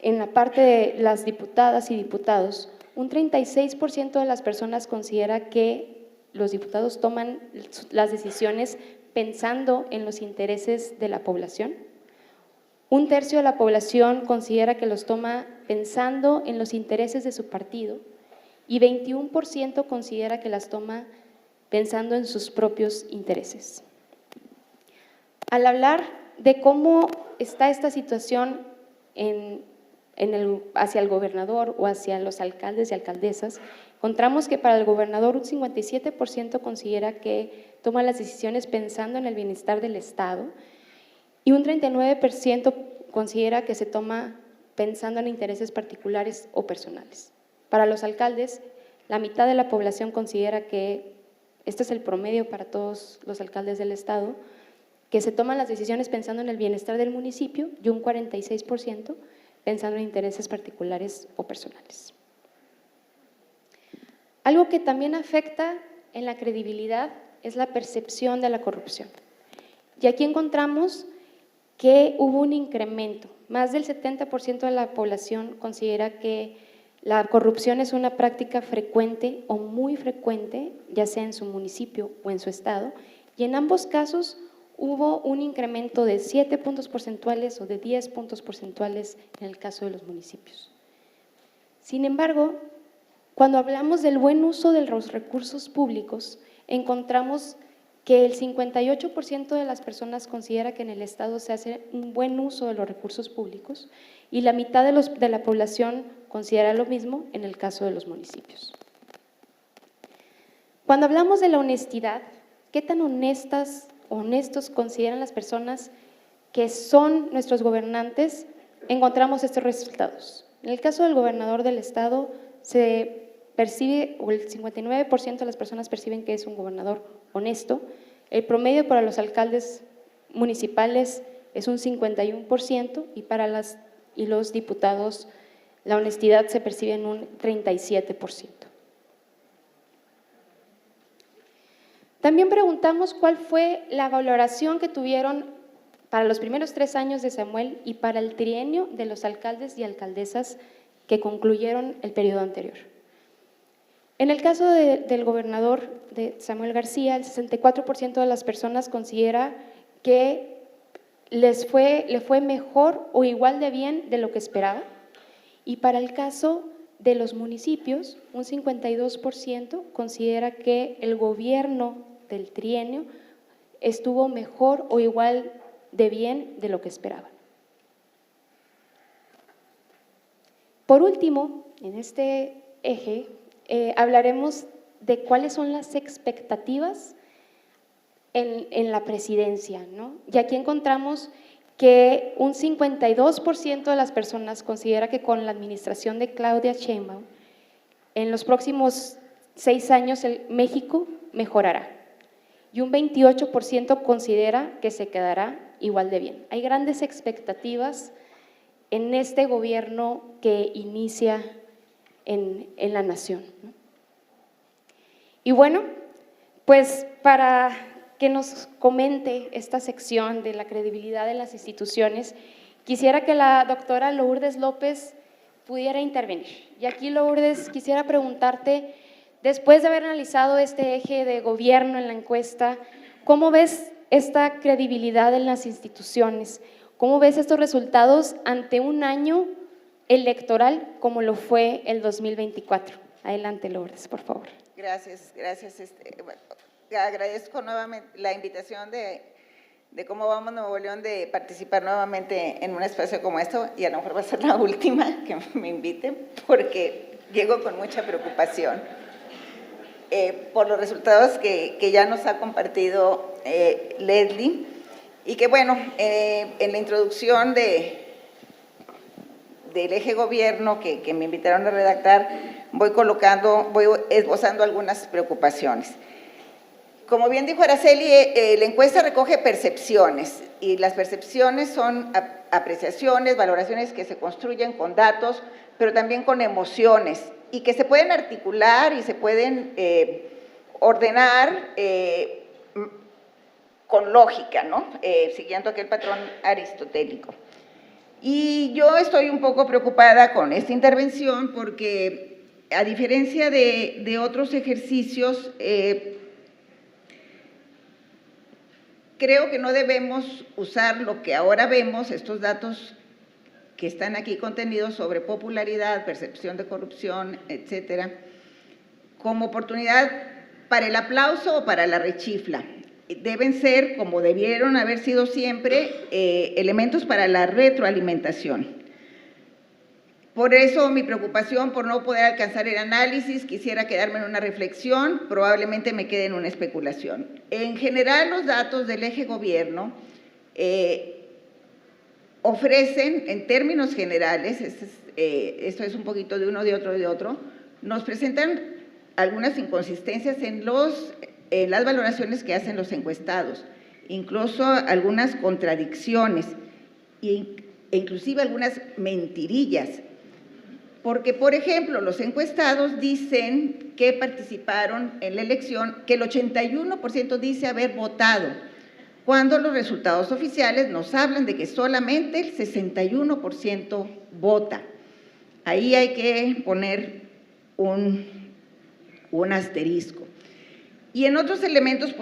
en la parte de las diputadas y diputados, un 36% de las personas considera que los diputados toman las decisiones pensando en los intereses de la población. Un tercio de la población considera que los toma pensando en los intereses de su partido, y 21% considera que las toma pensando en sus propios intereses. Al hablar de cómo está esta situación hacia el gobernador o hacia los alcaldes y alcaldesas, encontramos que para el gobernador un 57% considera que toma las decisiones pensando en el bienestar del Estado, y un 39% considera que se toma pensando en intereses particulares o personales. Para los alcaldes, la mitad de la población considera que este es el promedio para todos los alcaldes del Estado, que se toman las decisiones pensando en el bienestar del municipio, y un 46% pensando en intereses particulares o personales. Algo que también afecta en la credibilidad es la percepción de la corrupción. Y aquí encontramos que hubo un incremento. Más del 70% de la población considera que la corrupción es una práctica frecuente o muy frecuente, ya sea en su municipio o en su estado, y en ambos casos hubo un incremento de 7 puntos porcentuales o de 10 puntos porcentuales en el caso de los municipios. Sin embargo, cuando hablamos del buen uso de los recursos públicos, encontramos que el 58% de las personas considera que en el Estado se hace un buen uso de los recursos públicos, y la mitad de la población considera lo mismo en el caso de los municipios. Cuando hablamos de la honestidad, ¿qué tan honestos consideran las personas que son nuestros gobernantes? Encontramos estos resultados. En el caso del gobernador del Estado, se percibe, o el 59% de las personas perciben que es un gobernador honesto. El promedio para los alcaldes municipales es un 51% y los diputados la honestidad se percibe en un 37%. También preguntamos cuál fue la valoración que tuvieron para los primeros 3 años de Samuel y para el trienio de los alcaldes y alcaldesas que concluyeron el periodo anterior. En el caso del gobernador de Samuel García, el 64% de las personas considera que le fue mejor o igual de bien de lo que esperaba. Y para el caso de los municipios, un 52% considera que el gobierno del trienio estuvo mejor o igual de bien de lo que esperaban. Por último, en este eje, hablaremos de cuáles son las expectativas en la presidencia, ¿no? Y aquí encontramos que un 52% de las personas considera que con la administración de Claudia Sheinbaum, en los próximos 6 años México mejorará. Y un 28% considera que se quedará igual de bien. Hay grandes expectativas en este gobierno que inicia en la nación, ¿no? Y bueno, pues para que nos comente esta sección de la credibilidad de las instituciones, quisiera que la doctora Lourdes López pudiera intervenir. Y aquí, Lourdes, quisiera preguntarte, después de haber analizado este eje de gobierno en la encuesta, ¿cómo ves esta credibilidad en las instituciones? ¿Cómo ves estos resultados ante un año electoral como lo fue el 2024? Adelante, Lourdes, por favor. Gracias. Agradezco nuevamente la invitación de Cómo Vamos Nuevo León de participar nuevamente en un espacio como esto, y a lo mejor va a ser la última que me inviten, porque llego con mucha preocupación por los resultados que ya nos ha compartido Leslie, y que bueno, en la introducción del eje gobierno que me invitaron a redactar, voy esbozando algunas preocupaciones. Como bien dijo Araceli, la encuesta recoge percepciones, y las percepciones son apreciaciones, valoraciones que se construyen con datos, pero también con emociones, y que se pueden articular y se pueden ordenar con lógica, ¿no? Siguiendo aquel patrón aristotélico. Y yo estoy un poco preocupada con esta intervención porque, a diferencia de otros ejercicios, creo que no debemos usar lo que ahora vemos, estos datos que están aquí contenidos sobre popularidad, percepción de corrupción, etcétera, como oportunidad para el aplauso o para la rechifla. Deben ser, como debieron haber sido siempre, elementos para la retroalimentación. Por eso mi preocupación por no poder alcanzar el análisis, quisiera quedarme en una reflexión, probablemente me quede en una especulación. En general, los datos del eje gobierno ofrecen, en términos generales, esto es un poquito de uno, de otro, nos presentan algunas inconsistencias en las valoraciones que hacen los encuestados, incluso algunas contradicciones e inclusive algunas mentirillas. Porque, por ejemplo, los encuestados dicen que participaron en la elección, que el 81% dice haber votado, cuando los resultados oficiales nos hablan de que solamente el 61% vota. Ahí hay que poner un asterisco. Y en otros elementos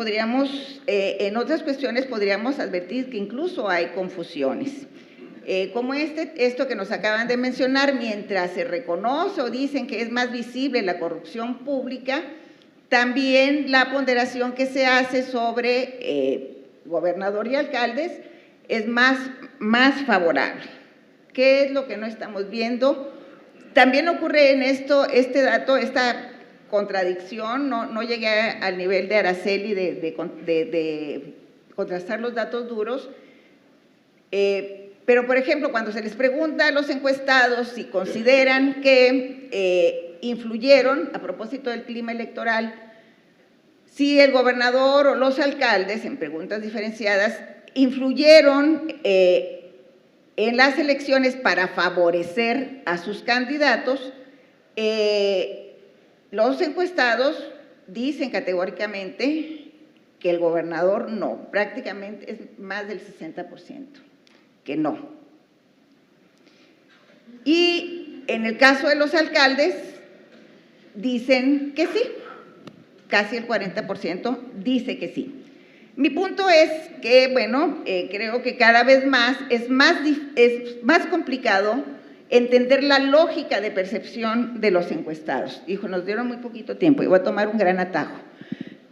en otras cuestiones podríamos advertir que incluso hay confusiones. Como esto que nos acaban de mencionar, mientras se reconoce o dicen que es más visible la corrupción pública, también la ponderación que se hace sobre gobernador y alcaldes es más favorable. ¿Qué es lo que no estamos viendo? También ocurre en este dato, esta contradicción, no llegué al nivel de Araceli de contrastar los datos duros, pero, por ejemplo, cuando se les pregunta a los encuestados si consideran que influyeron, a propósito del clima electoral, si el gobernador o los alcaldes, en preguntas diferenciadas, influyeron en las elecciones para favorecer a sus candidatos, los encuestados dicen categóricamente que el gobernador no, prácticamente es más del 60% que no. Y en el caso de los alcaldes, dicen que sí, casi el 40% dice que sí. Mi punto es que, bueno, creo que cada vez más es más complicado entender la lógica de percepción de los encuestados. Hijo, nos dieron muy poquito tiempo y voy a tomar un gran atajo.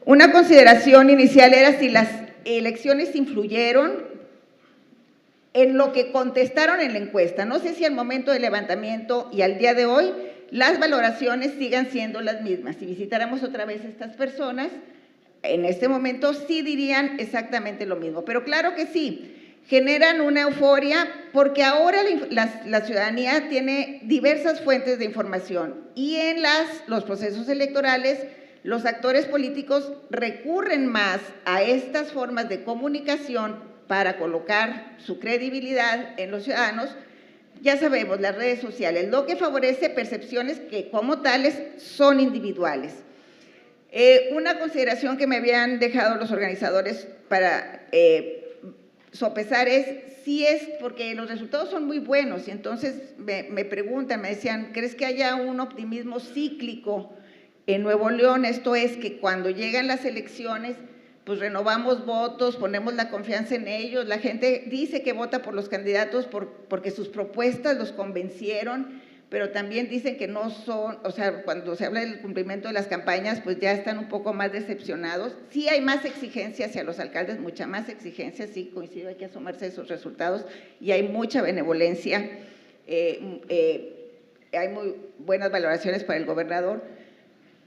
Una consideración inicial era si las elecciones influyeron en lo que contestaron en la encuesta. No sé si al momento del levantamiento y al día de hoy las valoraciones sigan siendo las mismas. Si visitáramos otra vez a estas personas, en este momento sí dirían exactamente lo mismo. Pero claro que sí, generan una euforia porque ahora la ciudadanía tiene diversas fuentes de información y en los procesos electorales los actores políticos recurren más a estas formas de comunicación para colocar su credibilidad en los ciudadanos. Ya sabemos, las redes sociales, lo que favorece percepciones que como tales son individuales. Una consideración que me habían dejado los organizadores para sopesar si es, porque los resultados son muy buenos, y entonces me preguntan, me decían, ¿crees que haya un optimismo cíclico en Nuevo León? Esto es que cuando llegan las elecciones, pues renovamos votos, ponemos la confianza en ellos, la gente dice que vota por los candidatos porque sus propuestas los convencieron, pero también dicen que no son, o sea, cuando se habla del cumplimiento de las campañas, pues ya están un poco más decepcionados. Sí hay más exigencia hacia los alcaldes, mucha más exigencia, sí coincido, hay que asomarse de sus resultados, y hay mucha benevolencia, hay muy buenas valoraciones para el gobernador,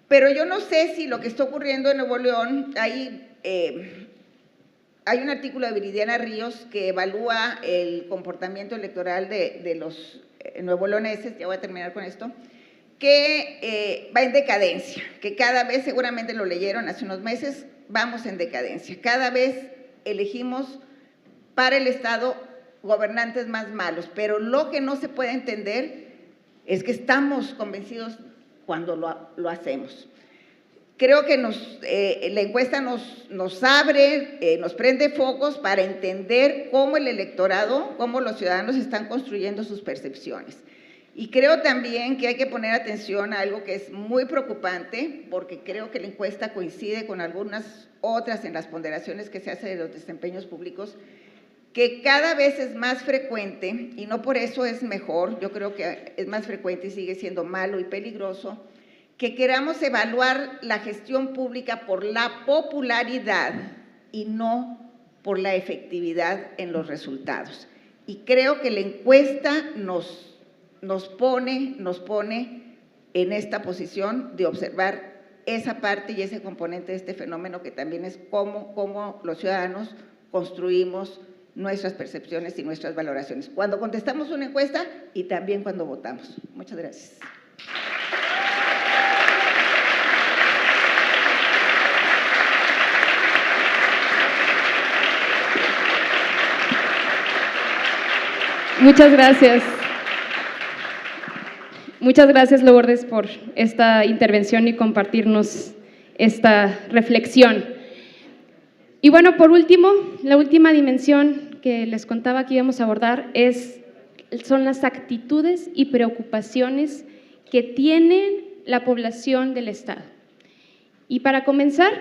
pero yo no sé si lo que está ocurriendo en Nuevo León, hay un artículo de Viridiana Ríos que evalúa el comportamiento electoral de los nuevo leoneses, ya voy a terminar con esto, que va en decadencia, que cada vez, seguramente lo leyeron hace unos meses, vamos en decadencia, cada vez elegimos para el Estado gobernantes más malos, pero lo que no se puede entender es que estamos convencidos cuando lo hacemos. Creo que la encuesta nos abre, nos prende focos para entender cómo el electorado, cómo los ciudadanos están construyendo sus percepciones. Y creo también que hay que poner atención a algo que es muy preocupante, porque creo que la encuesta coincide con algunas otras en las ponderaciones que se hacen de los desempeños públicos, que cada vez es más frecuente, y no por eso es mejor, yo creo que es más frecuente y sigue siendo malo y peligroso, que queramos evaluar la gestión pública por la popularidad y no por la efectividad en los resultados. Y creo que la encuesta nos pone en esta posición de observar esa parte y ese componente de este fenómeno, que también es cómo los ciudadanos construimos nuestras percepciones y nuestras valoraciones, cuando contestamos una encuesta y también cuando votamos. Muchas gracias. Muchas gracias. Muchas gracias, Lourdes, por esta intervención y compartirnos esta reflexión. Y bueno, por último, la última dimensión que les contaba que íbamos a abordar son las actitudes y preocupaciones que tiene la población del Estado. Y para comenzar,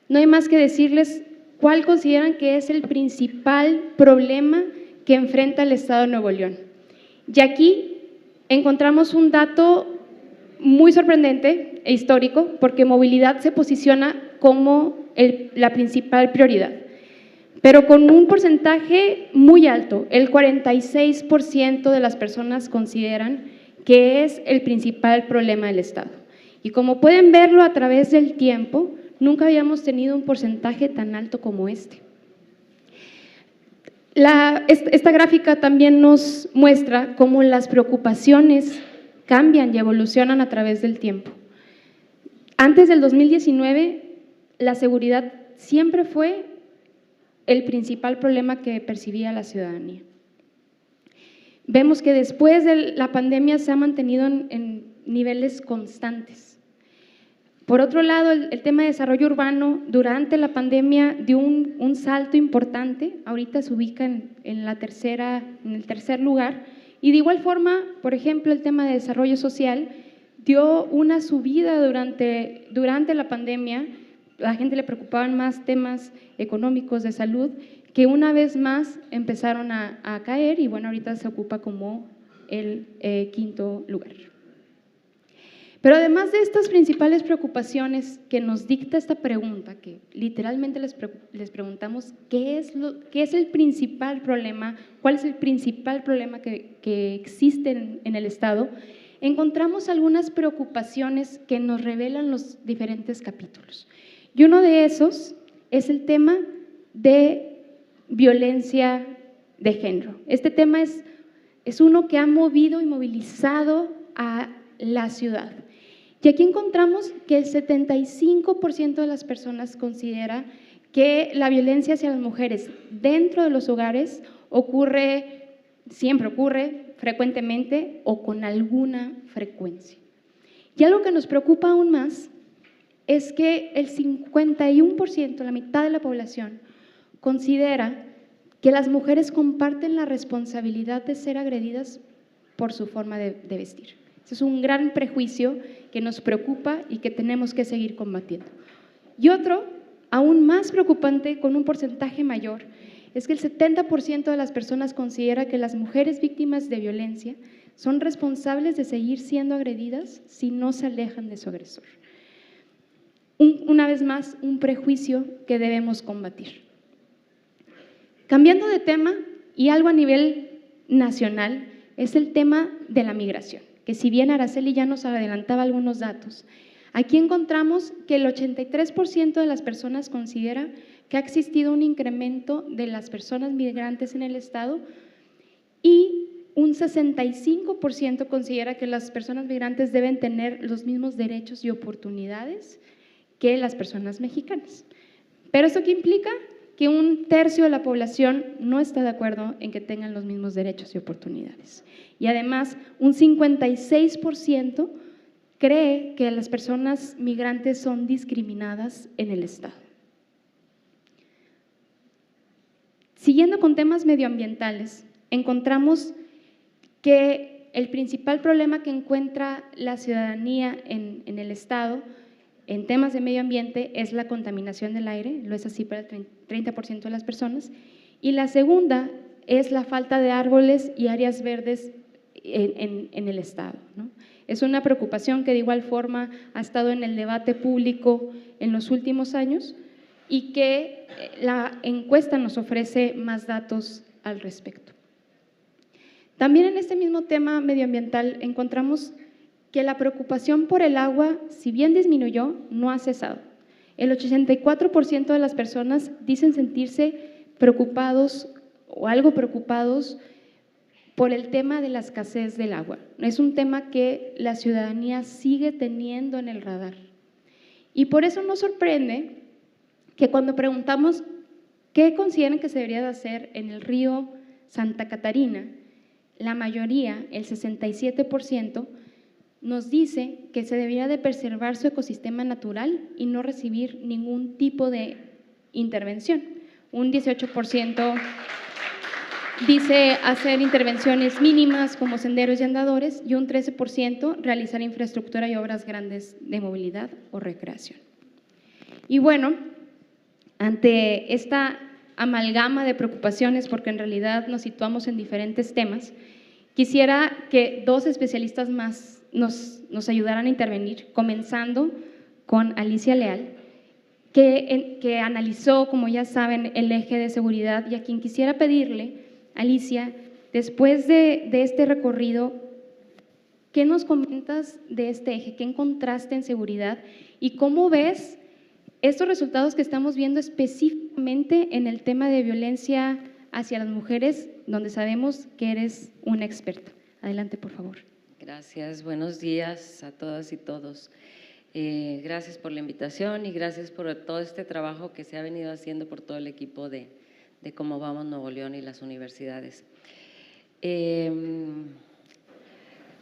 no hay más que decirles cuál consideran que es el principal problema que enfrenta el Estado de Nuevo León. Y aquí encontramos un dato muy sorprendente e histórico, porque movilidad se posiciona como la principal prioridad, pero con un porcentaje muy alto, el 46% de las personas consideran que es el principal problema del Estado. Y como pueden verlo a través del tiempo, nunca habíamos tenido un porcentaje tan alto como este. Esta gráfica también nos muestra cómo las preocupaciones cambian y evolucionan a través del tiempo. Antes del 2019, la seguridad siempre fue el principal problema que percibía la ciudadanía. Vemos que después de la pandemia se ha mantenido en niveles constantes. Por otro lado, el tema de desarrollo urbano durante la pandemia dio un salto importante, ahorita se ubica en el tercer lugar, y de igual forma, por ejemplo, el tema de desarrollo social dio una subida durante la pandemia. La gente le preocupaban más temas económicos de salud, que una vez más empezaron a caer, y bueno, ahorita se ocupa como el quinto lugar. Pero además de estas principales preocupaciones que nos dicta esta pregunta, que literalmente les preguntamos qué es el principal problema, cuál es el principal problema que existe en el Estado, encontramos algunas preocupaciones que nos revelan los diferentes capítulos. Y uno de esos es el tema de violencia de género. Este tema es uno que ha movido y movilizado a la ciudad. Y aquí encontramos que el 75% de las personas considera que la violencia hacia las mujeres dentro de los hogares siempre ocurre, frecuentemente o con alguna frecuencia. Y algo que nos preocupa aún más es que el 51%, la mitad de la población, considera que las mujeres comparten la responsabilidad de ser agredidas por su forma de vestir. Ese es un gran prejuicio que nos preocupa y que tenemos que seguir combatiendo. Y otro, aún más preocupante, con un porcentaje mayor, es que el 70% de las personas considera que las mujeres víctimas de violencia son responsables de seguir siendo agredidas si no se alejan de su agresor. Una vez más, un prejuicio que debemos combatir. Cambiando de tema, y algo a nivel nacional, es el tema de la migración, que si bien Araceli ya nos adelantaba algunos datos, aquí encontramos que el 83% de las personas considera que ha existido un incremento de las personas migrantes en el Estado y un 65% considera que las personas migrantes deben tener los mismos derechos y oportunidades que las personas mexicanas. ¿Pero esto qué implica? Que un tercio de la población no está de acuerdo en que tengan los mismos derechos y oportunidades. Y además, un 56% cree que las personas migrantes son discriminadas en el Estado. Siguiendo con temas medioambientales, encontramos que el principal problema que encuentra la ciudadanía en el Estado en temas de medio ambiente es la contaminación del aire, lo es así para el 30% de las personas, y la segunda es la falta de árboles y áreas verdes en el Estado, ¿no? Es una preocupación que de igual forma ha estado en el debate público en los últimos años y que la encuesta nos ofrece más datos al respecto. También en este mismo tema medioambiental encontramos que la preocupación por el agua, si bien disminuyó, no ha cesado. El 84% de las personas dicen sentirse preocupados o algo preocupados por el tema de la escasez del agua. Es un tema que la ciudadanía sigue teniendo en el radar. Y por eso nos sorprende que cuando preguntamos qué consideran que se debería de hacer en el río Santa Catarina, la mayoría, el 67%, nos dice que se debería de preservar su ecosistema natural y no recibir ningún tipo de intervención. Un 18% dice hacer intervenciones mínimas como senderos y andadores y un 13% realizar infraestructura y obras grandes de movilidad o recreación. Y bueno, ante esta amalgama de preocupaciones, porque en realidad nos situamos en diferentes temas, quisiera que dos especialistas más nos ayudaran a intervenir, comenzando con Alicia Leal, que analizó, como ya saben, el eje de seguridad, y a quien quisiera pedirle, Alicia, después de este recorrido, ¿qué nos comentas de este eje? ¿Qué encontraste en seguridad? ¿Y cómo ves estos resultados que estamos viendo específicamente en el tema de violencia hacia las mujeres, donde sabemos que eres una experta? Adelante, por favor. Gracias, buenos días a todas y todos. Gracias por la invitación y gracias por todo este trabajo que se ha venido haciendo por todo el equipo de de cómo vamos Nuevo León y las universidades.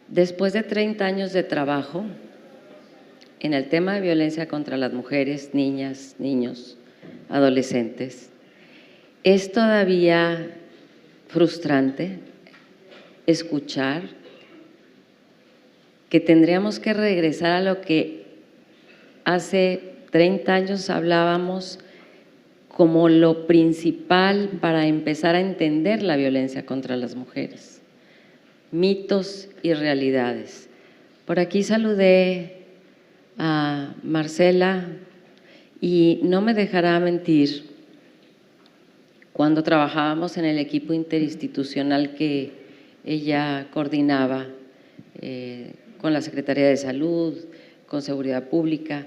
Después de 30 años de trabajo en el tema de violencia contra las mujeres, niñas, niños, adolescentes, es todavía frustrante escuchar que tendríamos que regresar a lo que hace 30 años hablábamos como lo principal para empezar a entender la violencia contra las mujeres, mitos y realidades. Por aquí saludé a Marcela y no me dejará mentir, cuando trabajábamos en el equipo interinstitucional que ella coordinaba con la Secretaría de Salud, con Seguridad Pública,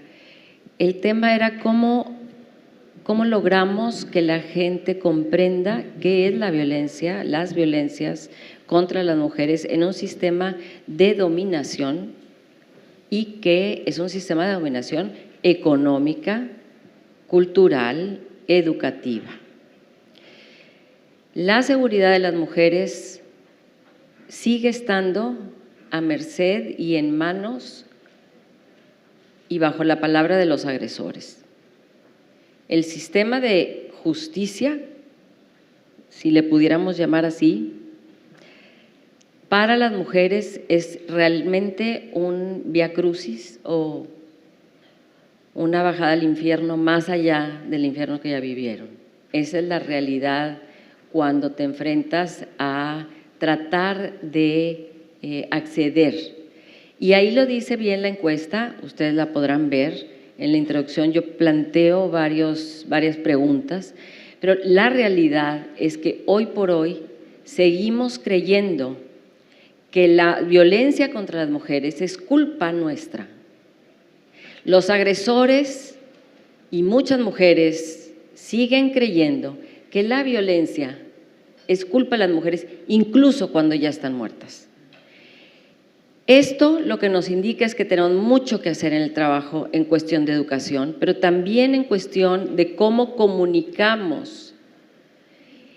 el tema era cómo logramos que la gente comprenda qué es la violencia, las violencias contra las mujeres en un sistema de dominación y que es un sistema de dominación económica, cultural, educativa. La seguridad de las mujeres sigue estando a merced y en manos y bajo la palabra de los agresores. El sistema de justicia, si le pudiéramos llamar así, para las mujeres es realmente un viacrucis o una bajada al infierno más allá del infierno que ya vivieron. Esa es la realidad cuando te enfrentas a tratar de acceder. Y ahí lo dice bien la encuesta, ustedes la podrán ver. En la introducción yo planteo varias preguntas, pero la realidad es que hoy por hoy seguimos creyendo que la violencia contra las mujeres es culpa nuestra. Los agresores y muchas mujeres siguen creyendo que la violencia es culpa de las mujeres, incluso cuando ya están muertas. Esto lo que nos indica es que tenemos mucho que hacer en el trabajo en cuestión de educación, pero también en cuestión de cómo comunicamos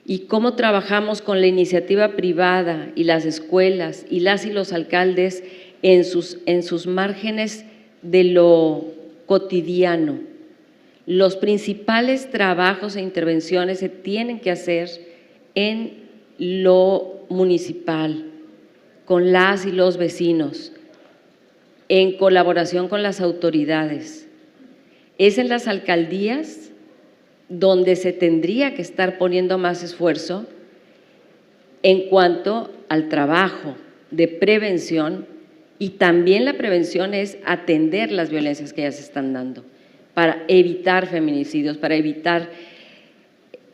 y cómo trabajamos con la iniciativa privada y las escuelas y los alcaldes en sus márgenes de lo cotidiano. Los principales trabajos e intervenciones se tienen que hacer en lo municipal, con las y los vecinos, en colaboración con las autoridades. Es en las alcaldías donde se tendría que estar poniendo más esfuerzo en cuanto al trabajo de prevención, y también la prevención es atender las violencias que ya se están dando para evitar feminicidios, para evitar…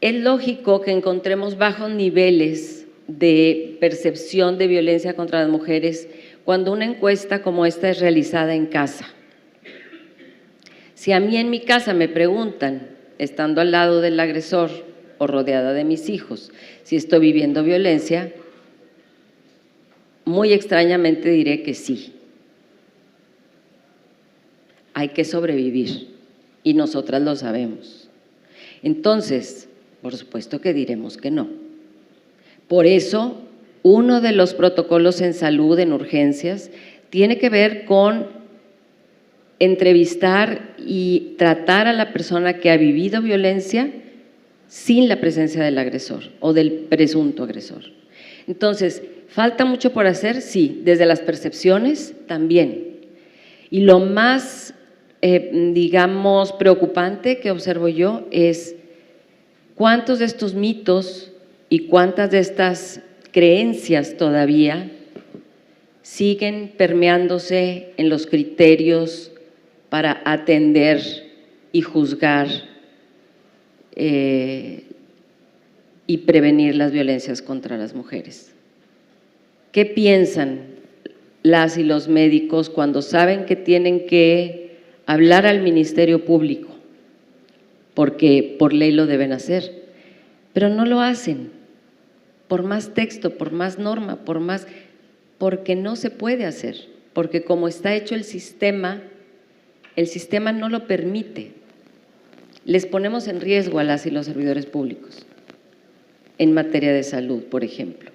Es lógico que encontremos bajos niveles de percepción de violencia contra las mujeres cuando una encuesta como esta es realizada en casa. Si a mí en mi casa me preguntan, estando al lado del agresor o rodeada de mis hijos, si estoy viviendo violencia, muy extrañamente diré que sí. Hay que sobrevivir y nosotras lo sabemos. Entonces, por supuesto que diremos que no. Por eso, uno de los protocolos en salud, en urgencias, tiene que ver con entrevistar y tratar a la persona que ha vivido violencia sin la presencia del agresor o del presunto agresor. Entonces, ¿falta mucho por hacer? Sí, desde las percepciones también. Y lo más, digamos, preocupante que observo yo es cuántos de estos mitos y cuántas de estas creencias todavía siguen permeándose en los criterios para atender y juzgar y prevenir las violencias contra las mujeres. ¿Qué piensan las y los médicos cuando saben que tienen que hablar al Ministerio Público? Porque por ley lo deben hacer, pero no lo hacen, por más texto, por más norma, porque no se puede hacer, porque como está hecho el sistema no lo permite. Les ponemos en riesgo a las y los servidores públicos. en materia de salud, por ejemplo.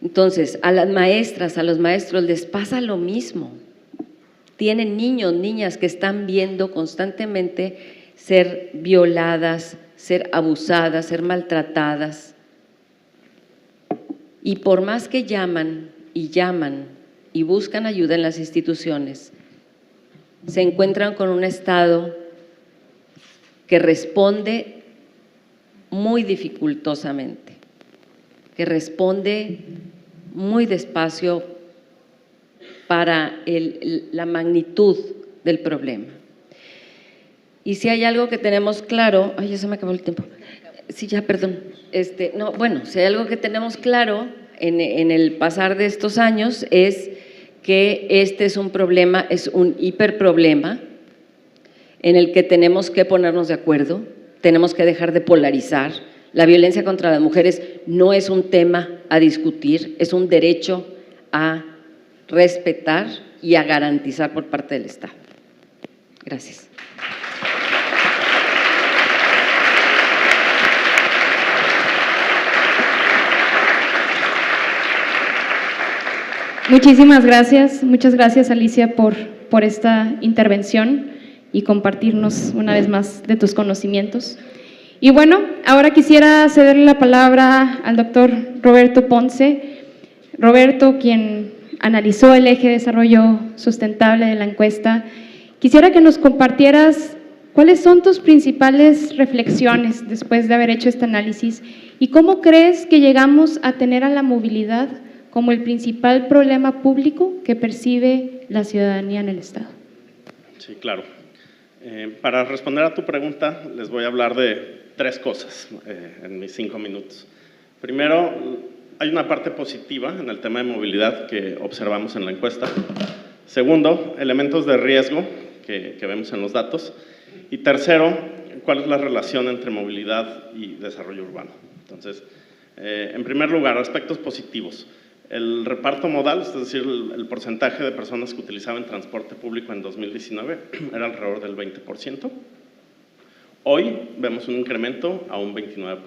Entonces, a las maestras, a los maestros les pasa lo mismo. Tienen niños, niñas que están viendo constantemente ser violadas, ser abusadas, ser maltratadas. Y por más que llaman y buscan ayuda en las instituciones, se encuentran con un Estado que responde muy dificultosamente, que responde muy despacio para la magnitud del problema. Y si hay algo que tenemos claro, ay, ya se me acabó el tiempo. Sí, ya, perdón. Si hay algo que tenemos claro en el pasar de estos años es que este es un problema, es un hiperproblema en el que tenemos que ponernos de acuerdo, tenemos que dejar de polarizar. La violencia contra las mujeres no es un tema a discutir, es un derecho a respetar y a garantizar por parte del Estado. Gracias. Muchas gracias Alicia por esta intervención y compartirnos una vez más de tus conocimientos. Y bueno, ahora quisiera cederle la palabra al doctor Roberto Ponce. Roberto, quien analizó el eje de desarrollo sustentable de la encuesta, quisiera que nos compartieras cuáles son tus principales reflexiones después de haber hecho este análisis y cómo crees que llegamos a tener a la movilidad como el principal problema público que percibe la ciudadanía en el Estado. Sí, claro. Para responder a tu pregunta, les voy a hablar de 3 cosas en mis 5 minutos. Primero, hay una parte positiva en el tema de movilidad que observamos en la encuesta. Segundo, elementos de riesgo que vemos en los datos. Y tercero, cuál es la relación entre movilidad y desarrollo urbano. Entonces, en primer lugar, aspectos positivos. El reparto modal, es decir, el porcentaje de personas que utilizaban transporte público en 2019 era alrededor del 20%. Hoy vemos un incremento a un 29%.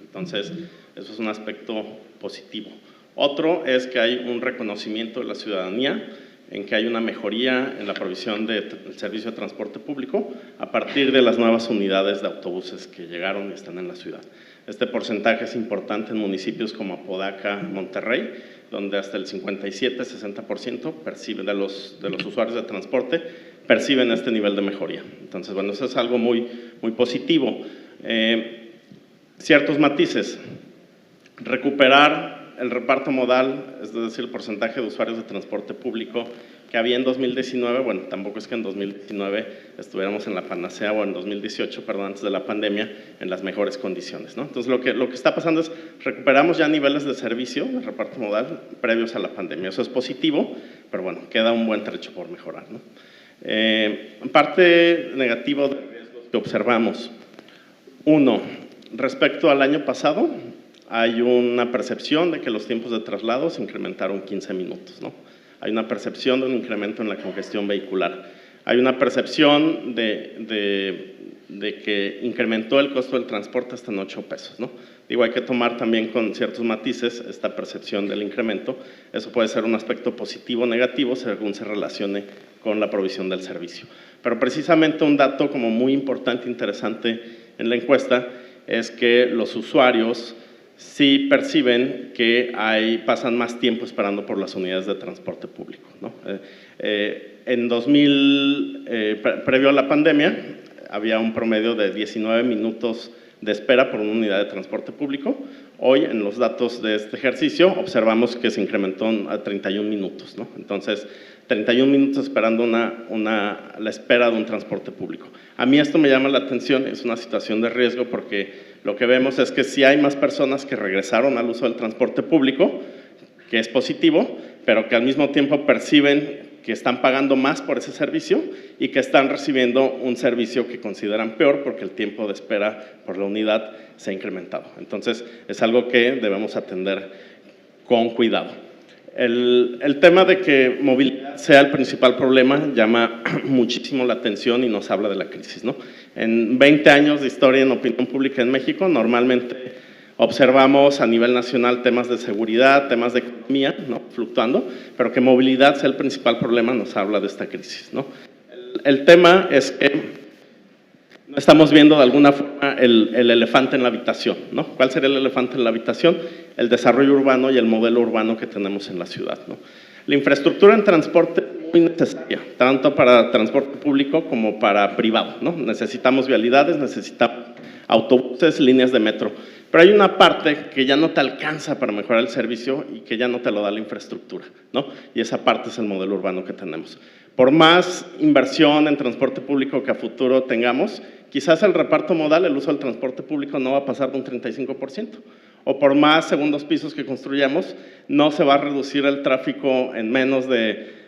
Entonces, eso es un aspecto positivo. Otro es que hay un reconocimiento de la ciudadanía en que hay una mejoría en la provisión del servicio de transporte público a partir de las nuevas unidades de autobuses que llegaron y están en la ciudad. Este porcentaje es importante en municipios como Apodaca, Monterrey, donde hasta el 57-60% de los usuarios de transporte perciben este nivel de mejoría. Entonces, bueno, eso es algo muy positivo. Ciertos matices. Recuperar el reparto modal, es decir, el porcentaje de usuarios de transporte público que había en 2019, bueno, tampoco es que en 2019 estuviéramos en la panacea, o en 2018, perdón, antes de la pandemia, en las mejores condiciones, ¿no? Entonces, lo que está pasando es, recuperamos ya niveles de servicio, de reparto modal, previos a la pandemia. Eso es positivo, pero bueno, queda un buen trecho por mejorar, ¿no? Parte negativa de riesgos que observamos. 1, respecto al año pasado, hay una percepción de que los tiempos de traslado se incrementaron 15 minutos, ¿no? Hay una percepción de un incremento en la congestión vehicular. Hay una percepción de que incrementó el costo del transporte hasta en 8 pesos, ¿no? Digo, hay que tomar también con ciertos matices esta percepción del incremento. Eso puede ser un aspecto positivo o negativo según se relacione con la provisión del servicio. Pero precisamente un dato como muy importante, interesante en la encuesta es que los usuarios sí perciben que pasan más tiempo esperando por las unidades de transporte público, ¿no? Previo a la pandemia, había un promedio de 19 minutos de espera por una unidad de transporte público. Hoy, en los datos de este ejercicio, observamos que se incrementó a 31 minutos, ¿no? Entonces, 31 minutos esperando la espera de un transporte público. A mí esto me llama la atención, es una situación de riesgo porque lo que vemos es que sí hay más personas que regresaron al uso del transporte público, que es positivo, pero que al mismo tiempo perciben que están pagando más por ese servicio y que están recibiendo un servicio que consideran peor porque el tiempo de espera por la unidad se ha incrementado. Entonces, es algo que debemos atender con cuidado. El tema de que movilidad sea el principal problema llama muchísimo la atención y nos habla de la crisis, ¿no? En 20 años de historia en opinión pública en México, normalmente observamos a nivel nacional temas de seguridad, temas de economía, ¿no?, fluctuando, pero que movilidad sea el principal problema nos habla de esta crisis, ¿no? El tema es que no estamos viendo de alguna forma el elefante en la habitación, ¿no? ¿Cuál sería el elefante en la habitación? El desarrollo urbano y el modelo urbano que tenemos en la ciudad, ¿no? La infraestructura en transporte es muy necesaria, tanto para transporte público como para privado, ¿no? Necesitamos vialidades, necesitamos autobuses, líneas de metro, pero hay una parte que ya no te alcanza para mejorar el servicio y que ya no te lo da la infraestructura, ¿no? Y esa parte es el modelo urbano que tenemos. Por más inversión en transporte público que a futuro tengamos, quizás el reparto modal, el uso del transporte público no va a pasar de un 35%. O por más segundos pisos que construyamos, no se va a reducir el tráfico en menos de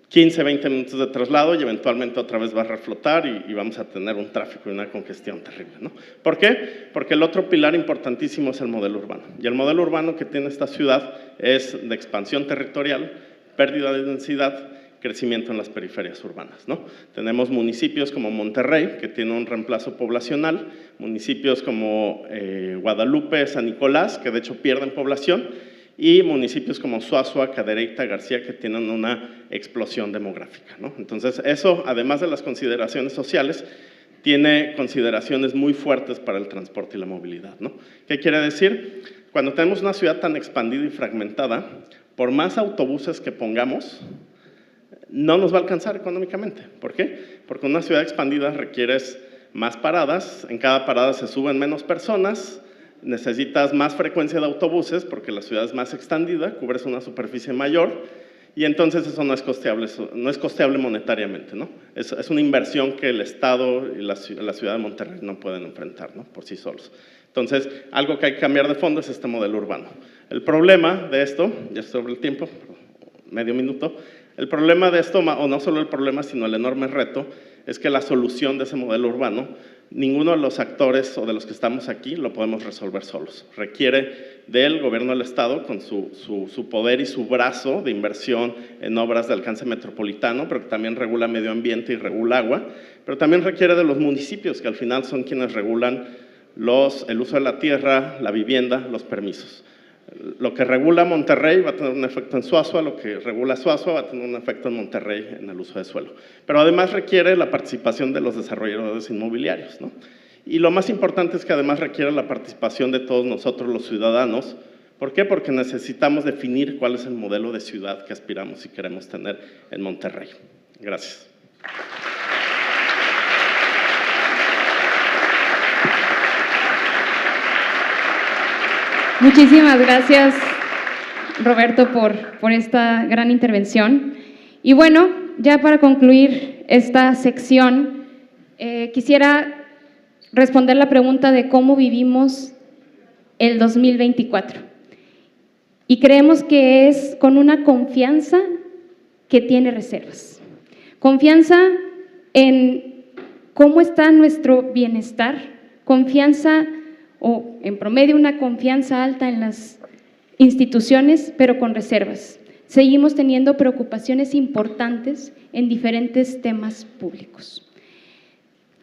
15, 20 minutos de traslado y eventualmente otra vez va a reflotar y vamos a tener un tráfico y una congestión terrible, ¿no? ¿Por qué? Porque el otro pilar importantísimo es el modelo urbano. Y el modelo urbano que tiene esta ciudad es de expansión territorial, pérdida de densidad, crecimiento en las periferias urbanas, ¿no? Tenemos municipios como Monterrey, que tiene un reemplazo poblacional, municipios como Guadalupe, San Nicolás, que de hecho pierden población, y municipios como Suazua, Cadereyta, García, que tienen una explosión demográfica, ¿no? Entonces, eso, además de las consideraciones sociales, tiene consideraciones muy fuertes para el transporte y la movilidad, ¿no? ¿Qué quiere decir? Cuando tenemos una ciudad tan expandida y fragmentada, por más autobuses que pongamos, no nos va a alcanzar económicamente. ¿Por qué? Porque una ciudad expandida requieres más paradas, en cada parada se suben menos personas, necesitas más frecuencia de autobuses porque la ciudad es más extendida, cubres una superficie mayor y entonces eso no es costeable monetariamente, ¿no? Es una inversión que el Estado y la ciudad de Monterrey no pueden enfrentar, ¿no?, por sí solos. Entonces, algo que hay que cambiar de fondo es este modelo urbano. El problema de esto, ya sobre el tiempo, medio minuto, el problema de esto, o no solo el problema, sino el enorme reto, es que la solución de ese modelo urbano, ninguno de los actores o de los que estamos aquí lo podemos resolver solos. Requiere del gobierno del Estado, con su poder y su brazo de inversión en obras de alcance metropolitano, pero que también regula medio ambiente y regula agua, pero también requiere de los municipios, que al final son quienes regulan el uso de la tierra, la vivienda, los permisos. Lo que regula Monterrey va a tener un efecto en Suazua, lo que regula Suazua va a tener un efecto en Monterrey en el uso de suelo. Pero además requiere la participación de los desarrolladores inmobiliarios, ¿no? Y lo más importante es que además requiere la participación de todos nosotros los ciudadanos. ¿Por qué? Porque necesitamos definir cuál es el modelo de ciudad que aspiramos y queremos tener en Monterrey. Gracias. Muchísimas gracias, Roberto, por esta gran intervención. Y bueno, ya para concluir esta sección, quisiera responder la pregunta de cómo vivimos el 2024. Y creemos que es con una confianza que tiene reservas. Confianza en cómo está nuestro bienestar, confianza o en promedio una confianza alta en las instituciones, pero con reservas. Seguimos teniendo preocupaciones importantes en diferentes temas públicos.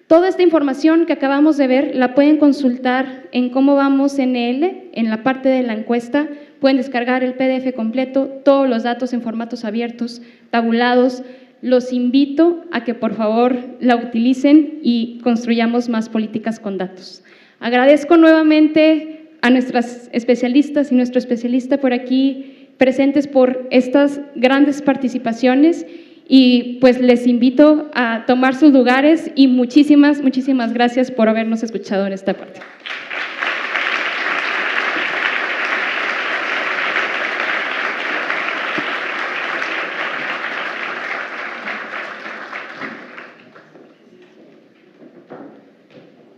Toda esta información que acabamos de ver la pueden consultar en Cómo Vamos NL, en la parte de la encuesta. Pueden descargar el PDF completo, todos los datos en formatos abiertos, tabulados. Los invito a que por favor la utilicen y construyamos más políticas con datos. Agradezco nuevamente a nuestras especialistas y nuestro especialista por aquí presentes por estas grandes participaciones y pues les invito a tomar sus lugares y muchísimas gracias por habernos escuchado en esta parte.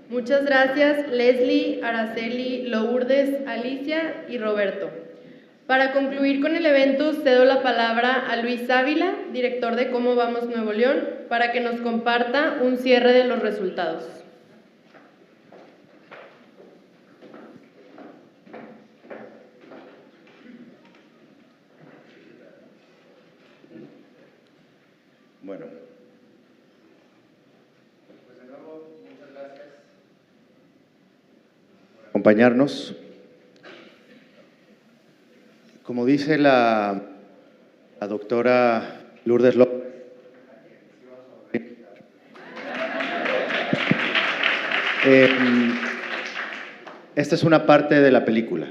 Muchas gracias, Leslie, Araceli, Lourdes, Alicia y Roberto. Para concluir con el evento, cedo la palabra a Luis Ávila, director de Cómo Vamos Nuevo León, para que nos comparta un cierre de los resultados. Bueno. Acompañarnos. como dice la doctora Lourdes López, esta es una parte de la película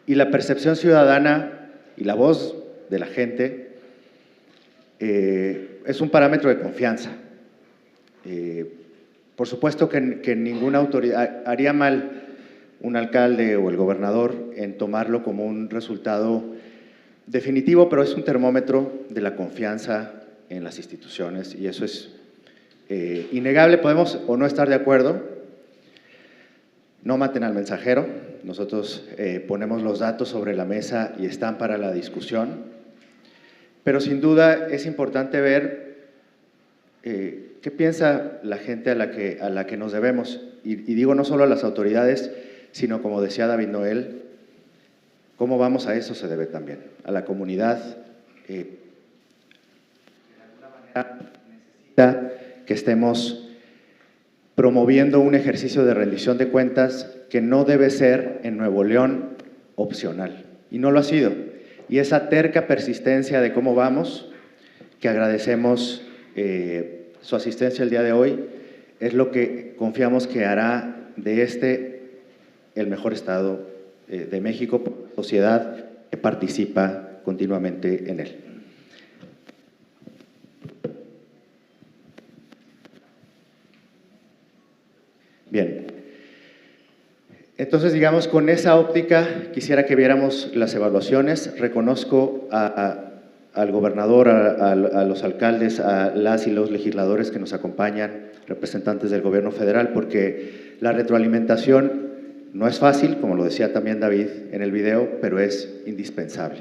y la percepción ciudadana y la voz de la gente es un parámetro de confianza. Por supuesto que ninguna autoridad haría mal un alcalde o el gobernador en tomarlo como un resultado definitivo, pero es un termómetro de la confianza en las instituciones y eso es innegable. Podemos o no estar de acuerdo. No maten al mensajero. Nosotros ponemos los datos sobre la mesa y están para la discusión. Pero sin duda es importante ver qué piensa la gente a la que nos debemos. Y digo no solo a las autoridades, sino como decía David Noel, cómo vamos a eso se debe también, a la comunidad. De alguna manera necesita que estemos promoviendo un ejercicio de rendición de cuentas que no debe ser en Nuevo León opcional, y no lo ha sido. Y esa terca persistencia de cómo vamos, que agradecemos su asistencia el día de hoy, es lo que confiamos que hará de el mejor estado de México, sociedad que participa continuamente en él. Bien, entonces digamos con esa óptica quisiera que viéramos las evaluaciones. Reconozco al gobernador, a los alcaldes, a las y los legisladores que nos acompañan, representantes del gobierno federal, porque la retroalimentación no es fácil, como lo decía también David en el video, pero es indispensable.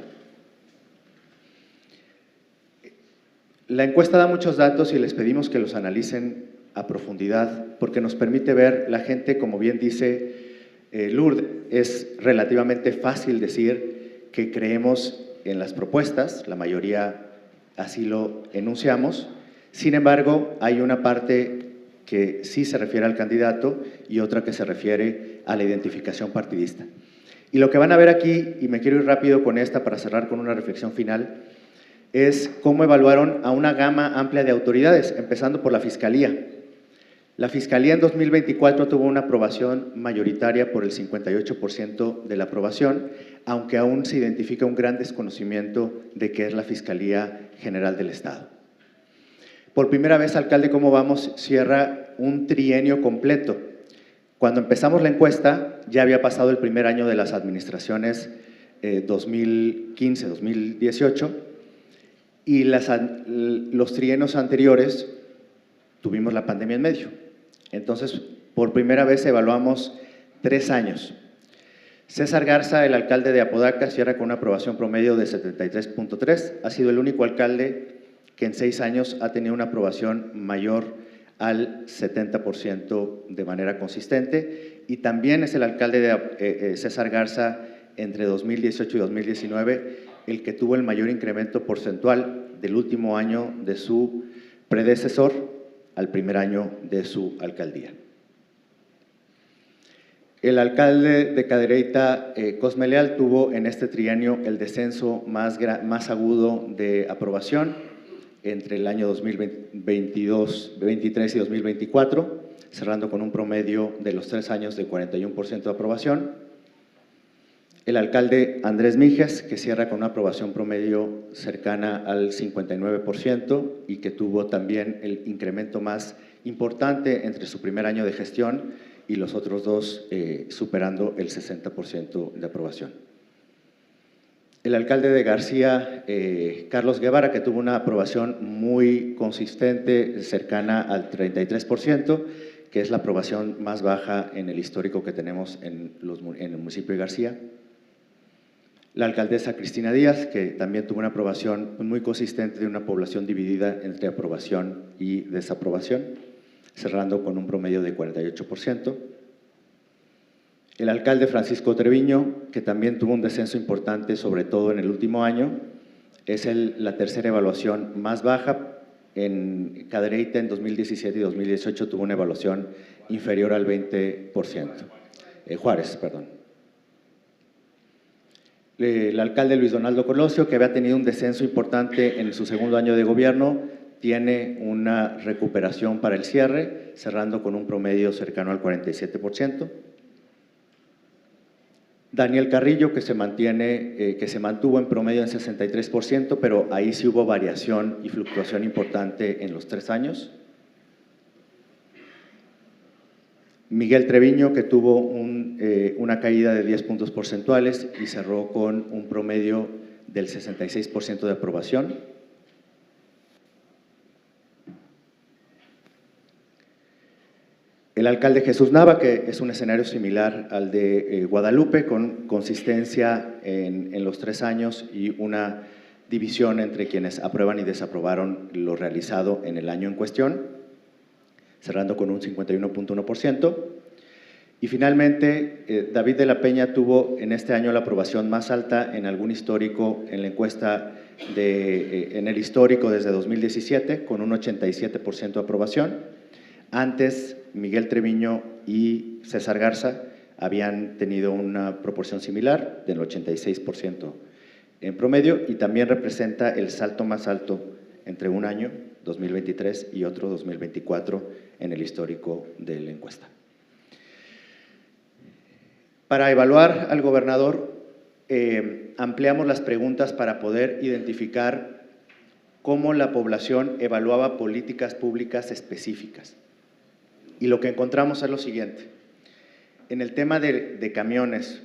La encuesta da muchos datos y les pedimos que los analicen a profundidad, porque nos permite ver la gente, como bien dice Lourdes, es relativamente fácil decir que creemos en las propuestas, la mayoría así lo enunciamos. Sin embargo, hay una parte que sí se refiere al candidato y otra que se refiere a la identificación partidista. Y lo que van a ver aquí, y me quiero ir rápido con esta para cerrar con una reflexión final, es cómo evaluaron a una gama amplia de autoridades, empezando por la Fiscalía. La Fiscalía en 2024 tuvo una aprobación mayoritaria por el 58% de la aprobación, aunque aún se identifica un gran desconocimiento de qué es la Fiscalía General del Estado. Por primera vez, alcalde, ¿cómo vamos? Cierra un trienio completo. Cuando empezamos la encuesta, ya había pasado el primer año de las administraciones 2015-2018 y los trienios anteriores tuvimos la pandemia en medio. Entonces, por primera vez evaluamos 3 años. César Garza, el alcalde de Apodaca, cierra con una aprobación promedio de 73.3. Ha sido el único alcalde que en 6 años ha tenido una aprobación mayor al 70% de manera consistente. Y también es el alcalde de César Garza entre 2018 y 2019 el que tuvo el mayor incremento porcentual del último año de su predecesor al primer año de su alcaldía. El alcalde de Cadereyta, Cosme Leal, tuvo en este trienio el descenso más agudo de aprobación entre el año 2023 y 2024, cerrando con un promedio de los 3 años de 41% de aprobación. El alcalde Andrés Mijes, que cierra con una aprobación promedio cercana al 59% y que tuvo también el incremento más importante entre su primer año de gestión y los otros 2 superando el 60% de aprobación. El alcalde de García, Carlos Guevara, que tuvo una aprobación muy consistente, cercana al 33%, que es la aprobación más baja en el histórico que tenemos en el municipio de García. La alcaldesa Cristina Díaz, que también tuvo una aprobación muy consistente de una población dividida entre aprobación y desaprobación, cerrando con un promedio de 48%. El alcalde Francisco Treviño, que también tuvo un descenso importante, sobre todo en el último año, es la tercera evaluación más baja. En Cadereyta en 2017 y 2018 tuvo una evaluación inferior al 20%. Juárez, perdón. El alcalde Luis Donaldo Colosio, que había tenido un descenso importante en su segundo año de gobierno, tiene una recuperación para el cierre, cerrando con un promedio cercano al 47%. Daniel Carrillo, que se mantuvo en promedio en 63%, pero ahí sí hubo variación y fluctuación importante en los 3 años. Miguel Treviño, que tuvo una caída de 10 puntos porcentuales y cerró con un promedio del 66% de aprobación. El alcalde Jesús Nava, que es un escenario similar al de Guadalupe, con consistencia en los 3 años y una división entre quienes aprueban y desaprobaron lo realizado en el año en cuestión, cerrando con un 51.1%. Y finalmente, David de la Peña tuvo en este año la aprobación más alta en algún histórico en la encuesta en el histórico desde 2017, con un 87% de aprobación. Antes, Miguel Treviño y César Garza habían tenido una proporción similar del 86% en promedio y también representa el salto más alto entre un año, 2023, y otro, 2024, en el histórico de la encuesta. Para evaluar al gobernador, ampliamos las preguntas para poder identificar cómo la población evaluaba políticas públicas específicas. Y lo que encontramos es lo siguiente. En el tema de camiones,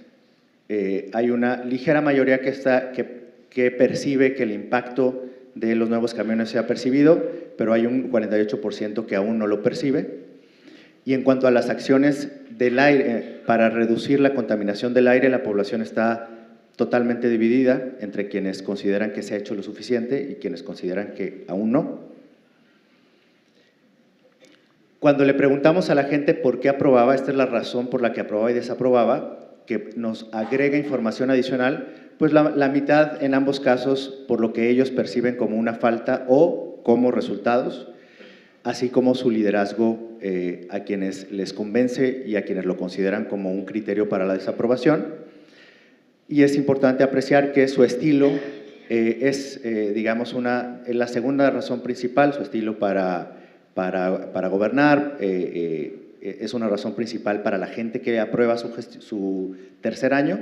hay una ligera mayoría que percibe que el impacto de los nuevos camiones se ha percibido, pero hay un 48% que aún no lo percibe. Y en cuanto a las acciones del aire, para reducir la contaminación del aire, la población está totalmente dividida entre quienes consideran que se ha hecho lo suficiente y quienes consideran que aún no. Cuando le preguntamos a la gente por qué aprobaba, esta es la razón por la que aprobaba y desaprobaba, que nos agrega información adicional, pues la mitad en ambos casos por lo que ellos perciben como una falta o como resultados, así como su liderazgo a quienes les convence y a quienes lo consideran como un criterio para la desaprobación. Y es importante apreciar que su estilo es, digamos, la segunda razón principal, su estilo para gobernar, es una razón principal para la gente que aprueba su tercer año,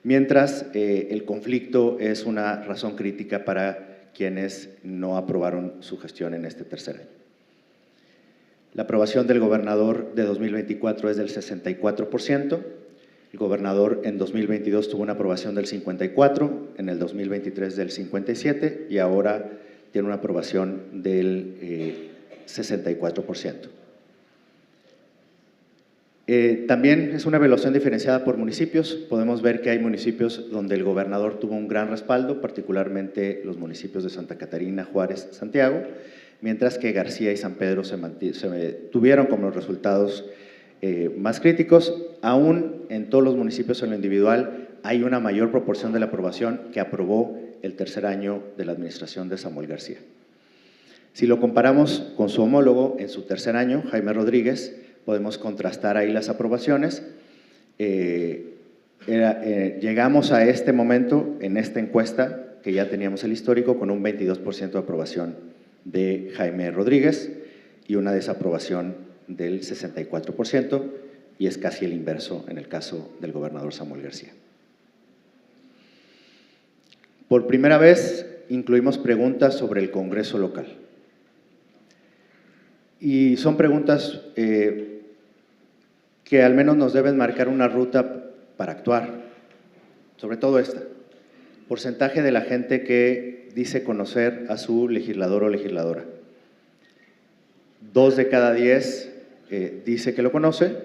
mientras el conflicto es una razón crítica para quienes no aprobaron su gestión en este tercer año. La aprobación del gobernador de 2024 es del 64%, el gobernador en 2022 tuvo una aprobación del 54%, en el 2023 del 57% y ahora tiene una aprobación del 64%. También es una evaluación diferenciada por municipios. Podemos ver que hay municipios donde el gobernador tuvo un gran respaldo, particularmente los municipios de Santa Catarina, Juárez, Santiago, mientras que García y San Pedro se tuvieron como los resultados más críticos. Aún en todos los municipios en lo individual hay una mayor proporción de la aprobación que aprobó el tercer año de la administración de Samuel García. Si lo comparamos con su homólogo en su tercer año, Jaime Rodríguez, podemos contrastar ahí las aprobaciones. Llegamos a este momento, en esta encuesta, que ya teníamos el histórico, con un 22% de aprobación de Jaime Rodríguez y una desaprobación del 64%, y es casi el inverso en el caso del gobernador Samuel García. Por primera vez, incluimos preguntas sobre el Congreso local. Y son preguntas que al menos nos deben marcar una ruta para actuar, sobre todo esta. Porcentaje de la gente que dice conocer a su legislador o legisladora. 2 de cada 10 dice que lo conoce,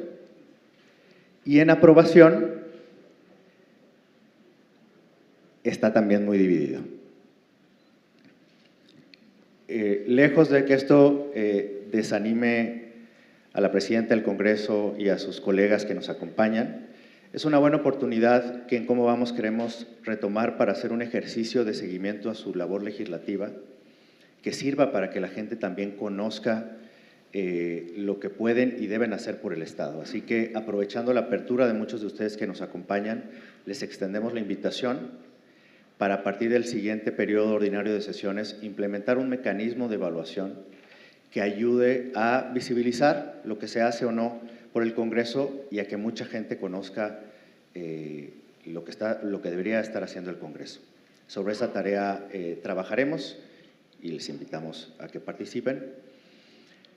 y en aprobación está también muy dividido. Lejos de que esto desanime a la presidenta del Congreso y a sus colegas que nos acompañan, es una buena oportunidad que en Cómo Vamos queremos retomar para hacer un ejercicio de seguimiento a su labor legislativa que sirva para que la gente también conozca lo que pueden y deben hacer por el Estado. Así que, aprovechando la apertura de muchos de ustedes que nos acompañan, les extendemos la invitación para, a partir del siguiente periodo ordinario de sesiones, implementar un mecanismo de evaluación que ayude a visibilizar lo que se hace o no por el Congreso y a que mucha gente conozca lo que debería estar haciendo el Congreso. Sobre esa tarea trabajaremos y les invitamos a que participen.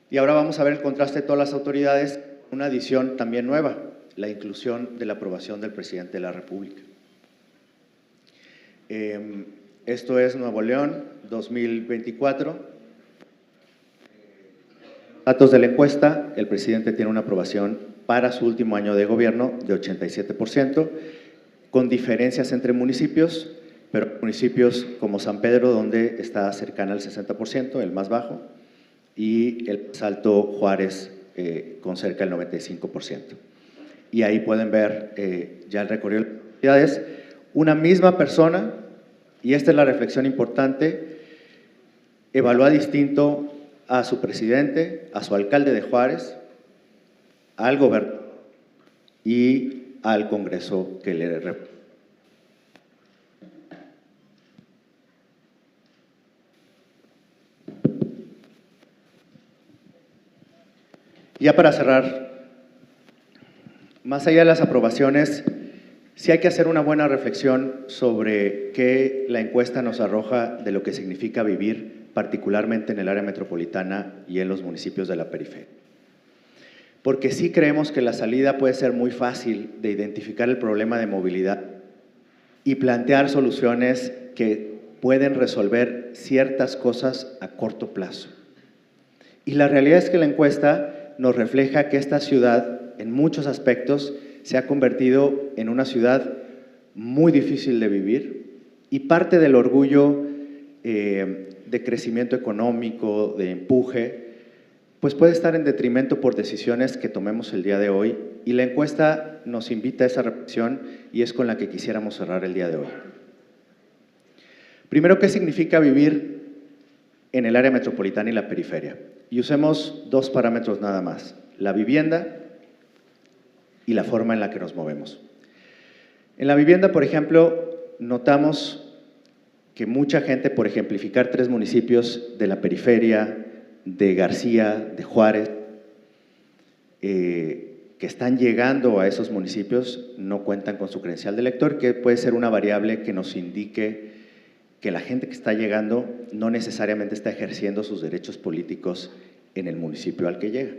Y ahora vamos a ver el contraste de todas las autoridades, una adición también nueva, la inclusión de la aprobación del presidente de la República. Esto es Nuevo León 2024. Datos de la encuesta, el presidente tiene una aprobación para su último año de gobierno de 87%, con diferencias entre municipios, pero municipios como San Pedro, donde está cercana al 60%, el más bajo, y el más alto Juárez, con cerca del 95%. Y ahí pueden ver ya el recorrido de las autoridades. Una misma persona, y esta es la reflexión importante, evalúa distinto a su presidente, a su alcalde de Juárez, al gobernador y al Congreso que le representa. Ya para cerrar, más allá de las aprobaciones, sí hay que hacer una buena reflexión sobre qué la encuesta nos arroja de lo que significa vivir, particularmente en el área metropolitana y en los municipios de la periferia. Porque sí creemos que la salida puede ser muy fácil de identificar el problema de movilidad y plantear soluciones que pueden resolver ciertas cosas a corto plazo. Y la realidad es que la encuesta nos refleja que esta ciudad, en muchos aspectos, se ha convertido en una ciudad muy difícil de vivir y parte del orgullo de crecimiento económico, de empuje, pues puede estar en detrimento por decisiones que tomemos el día de hoy, y la encuesta nos invita a esa reflexión y es con la que quisiéramos cerrar el día de hoy. Primero, ¿qué significa vivir en el área metropolitana y la periferia? Y usemos dos parámetros nada más, la vivienda y la forma en la que nos movemos. En la vivienda, por ejemplo, notamos que mucha gente, por ejemplificar 3 municipios de la periferia, de García, de Juárez, que están llegando a esos municipios, no cuentan con su credencial de elector, que puede ser una variable que nos indique que la gente que está llegando no necesariamente está ejerciendo sus derechos políticos en el municipio al que llega.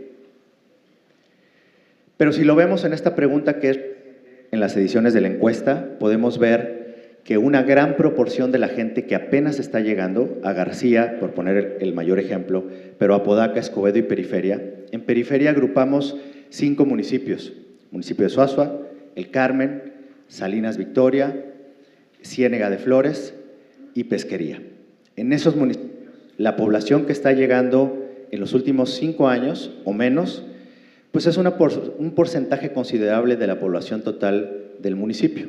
Pero si lo vemos en esta pregunta que es en las ediciones de la encuesta, podemos ver que una gran proporción de la gente que apenas está llegando a García, por poner el mayor ejemplo, pero a Apodaca, Escobedo y periferia, en periferia agrupamos 5 municipios: municipio de Suazua, El Carmen, Salinas Victoria, Ciénega de Flores y Pesquería. En esos municipios, la población que está llegando en los últimos 5 años o menos, pues es un porcentaje considerable de la población total del municipio.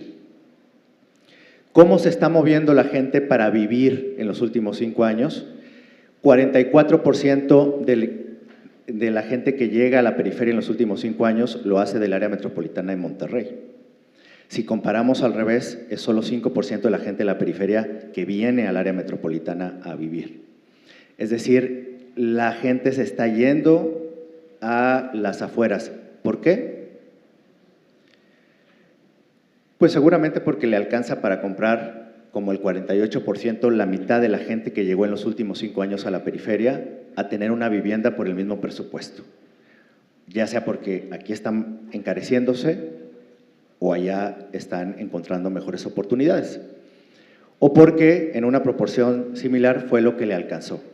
¿Cómo se está moviendo la gente para vivir en los últimos 5 años? 44% de la gente que llega a la periferia en los últimos 5 años lo hace del área metropolitana de Monterrey. Si comparamos al revés, es solo 5% de la gente de la periferia que viene al área metropolitana a vivir. Es decir, la gente se está yendo a las afueras. ¿Por qué? Pues seguramente porque le alcanza para comprar, como el 48%, la mitad de la gente que llegó en los últimos 5 años a la periferia, a tener una vivienda por el mismo presupuesto. Ya sea porque aquí están encareciéndose o allá están encontrando mejores oportunidades. O porque en una proporción similar fue lo que le alcanzó.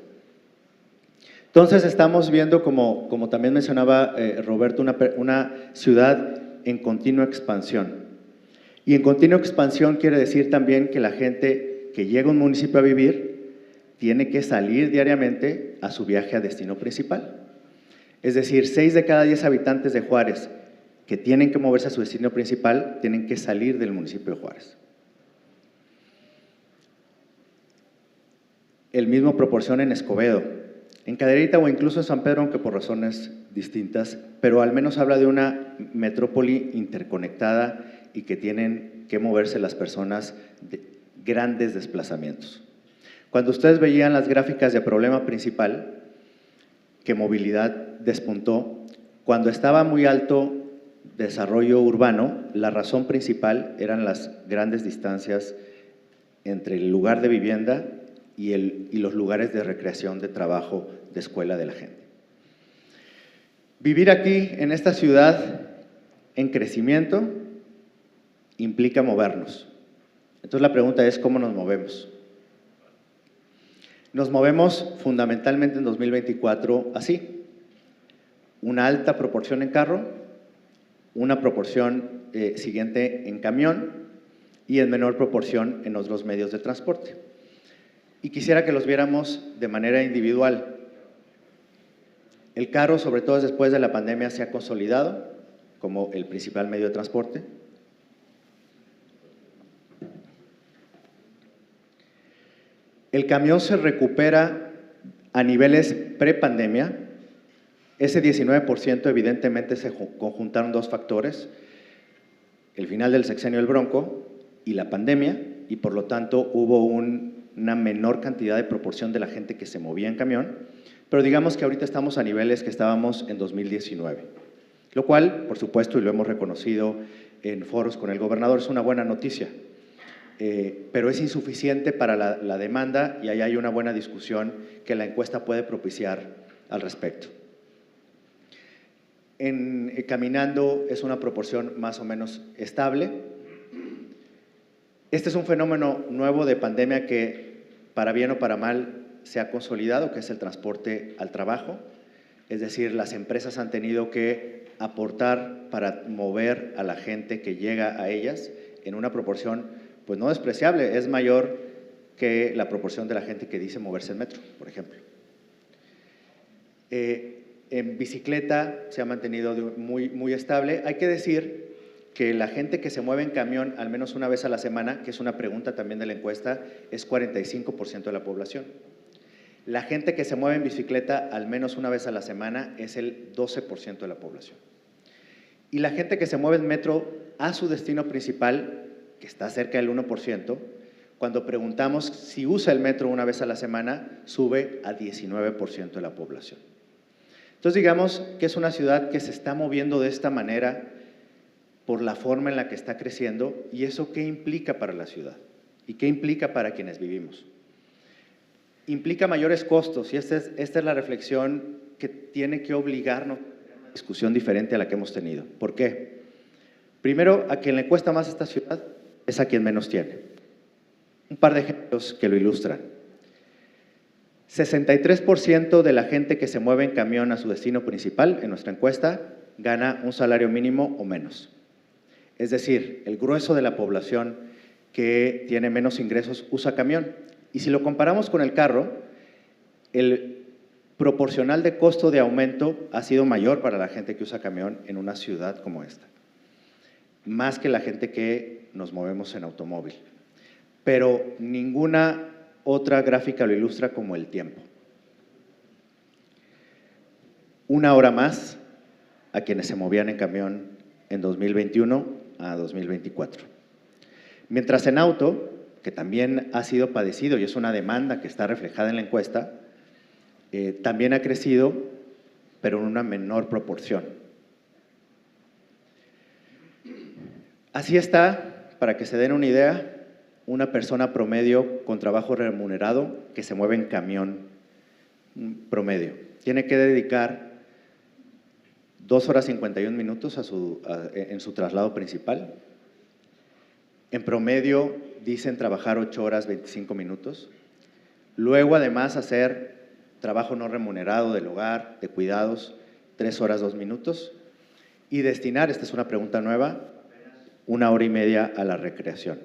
Entonces estamos viendo, como también mencionaba Roberto, una ciudad en continua expansión. Y en continua expansión quiere decir también que la gente que llega a un municipio a vivir tiene que salir diariamente a su viaje a destino principal. Es decir, 6 de cada 10 habitantes de Juárez que tienen que moverse a su destino principal tienen que salir del municipio de Juárez. El mismo proporción en Escobedo. En Cadereyta o incluso en San Pedro, aunque por razones distintas, pero al menos habla de una metrópoli interconectada y que tienen que moverse las personas de grandes desplazamientos. Cuando ustedes veían las gráficas de problema principal, que movilidad despuntó, cuando estaba muy alto desarrollo urbano, la razón principal eran las grandes distancias entre el lugar de vivienda y los lugares de recreación, de trabajo, de escuela de la gente. Vivir aquí, en esta ciudad, en crecimiento, implica movernos. Entonces la pregunta es, ¿cómo nos movemos? Nos movemos fundamentalmente en 2024 así. Una alta proporción en carro, una proporción siguiente en camión y en menor proporción en otros medios de transporte. Y quisiera que los viéramos de manera individual. El carro, sobre todo después de la pandemia, se ha consolidado como el principal medio de transporte. El camión se recupera a niveles pre-pandemia. Ese 19% evidentemente se conjuntaron dos factores, el final del sexenio del Bronco y la pandemia, y por lo tanto hubo una menor cantidad de proporción de la gente que se movía en camión, pero digamos que ahorita estamos a niveles que estábamos en 2019, lo cual, por supuesto, y lo hemos reconocido en foros con el gobernador, es una buena noticia. Pero es insuficiente para la demanda y ahí hay una buena discusión que la encuesta puede propiciar al respecto. Caminando es una proporción más o menos estable. Este es un fenómeno nuevo de pandemia que, para bien o para mal, se ha consolidado, que es el transporte al trabajo. Es decir, las empresas han tenido que aportar para mover a la gente que llega a ellas en una proporción pues no despreciable, es mayor que la proporción de la gente que dice moverse en metro, por ejemplo. En bicicleta se ha mantenido muy estable. Hay que decir que la gente que se mueve en camión al menos una vez a la semana, que es una pregunta también de la encuesta, es 45% de la población. La gente que se mueve en bicicleta al menos una vez a la semana es el 12% de la población. Y la gente que se mueve en metro a su destino principal, que está cerca del 1%, cuando preguntamos si usa el metro una vez a la semana, sube a 19% de la población. Entonces, digamos que es una ciudad que se está moviendo de esta manera por la forma en la que está creciendo, y eso ¿qué implica para la ciudad? ¿Y qué implica para quienes vivimos? Implica mayores costos, y esta es la reflexión que tiene que obligarnos a una discusión diferente a la que hemos tenido. ¿Por qué? Primero, a quien le cuesta más esta ciudad es a quien menos tiene. Un par de ejemplos que lo ilustran. 63% de la gente que se mueve en camión a su destino principal, en nuestra encuesta, gana un salario mínimo o menos. Es decir, el grueso de la población que tiene menos ingresos usa camión. Y si lo comparamos con el carro, el proporcional de costo de aumento ha sido mayor para la gente que usa camión en una ciudad como esta, más que la gente que nos movemos en automóvil. Pero ninguna otra gráfica lo ilustra como el tiempo. 1 hora más a quienes se movían en camión en 2021 a 2024. Mientras en auto, que también ha sido padecido y es una demanda que está reflejada en la encuesta, también ha crecido, pero en una menor proporción. Así está, para que se den una idea, una persona promedio con trabajo remunerado que se mueve en camión promedio. Tiene que dedicar 2 horas 51 minutos en su traslado principal. En promedio dicen trabajar 8 horas 25 minutos. Luego además hacer trabajo no remunerado del hogar, de cuidados, 3 horas 2 minutos. Y destinar, esta es una pregunta nueva, 1 hora y media a la recreación.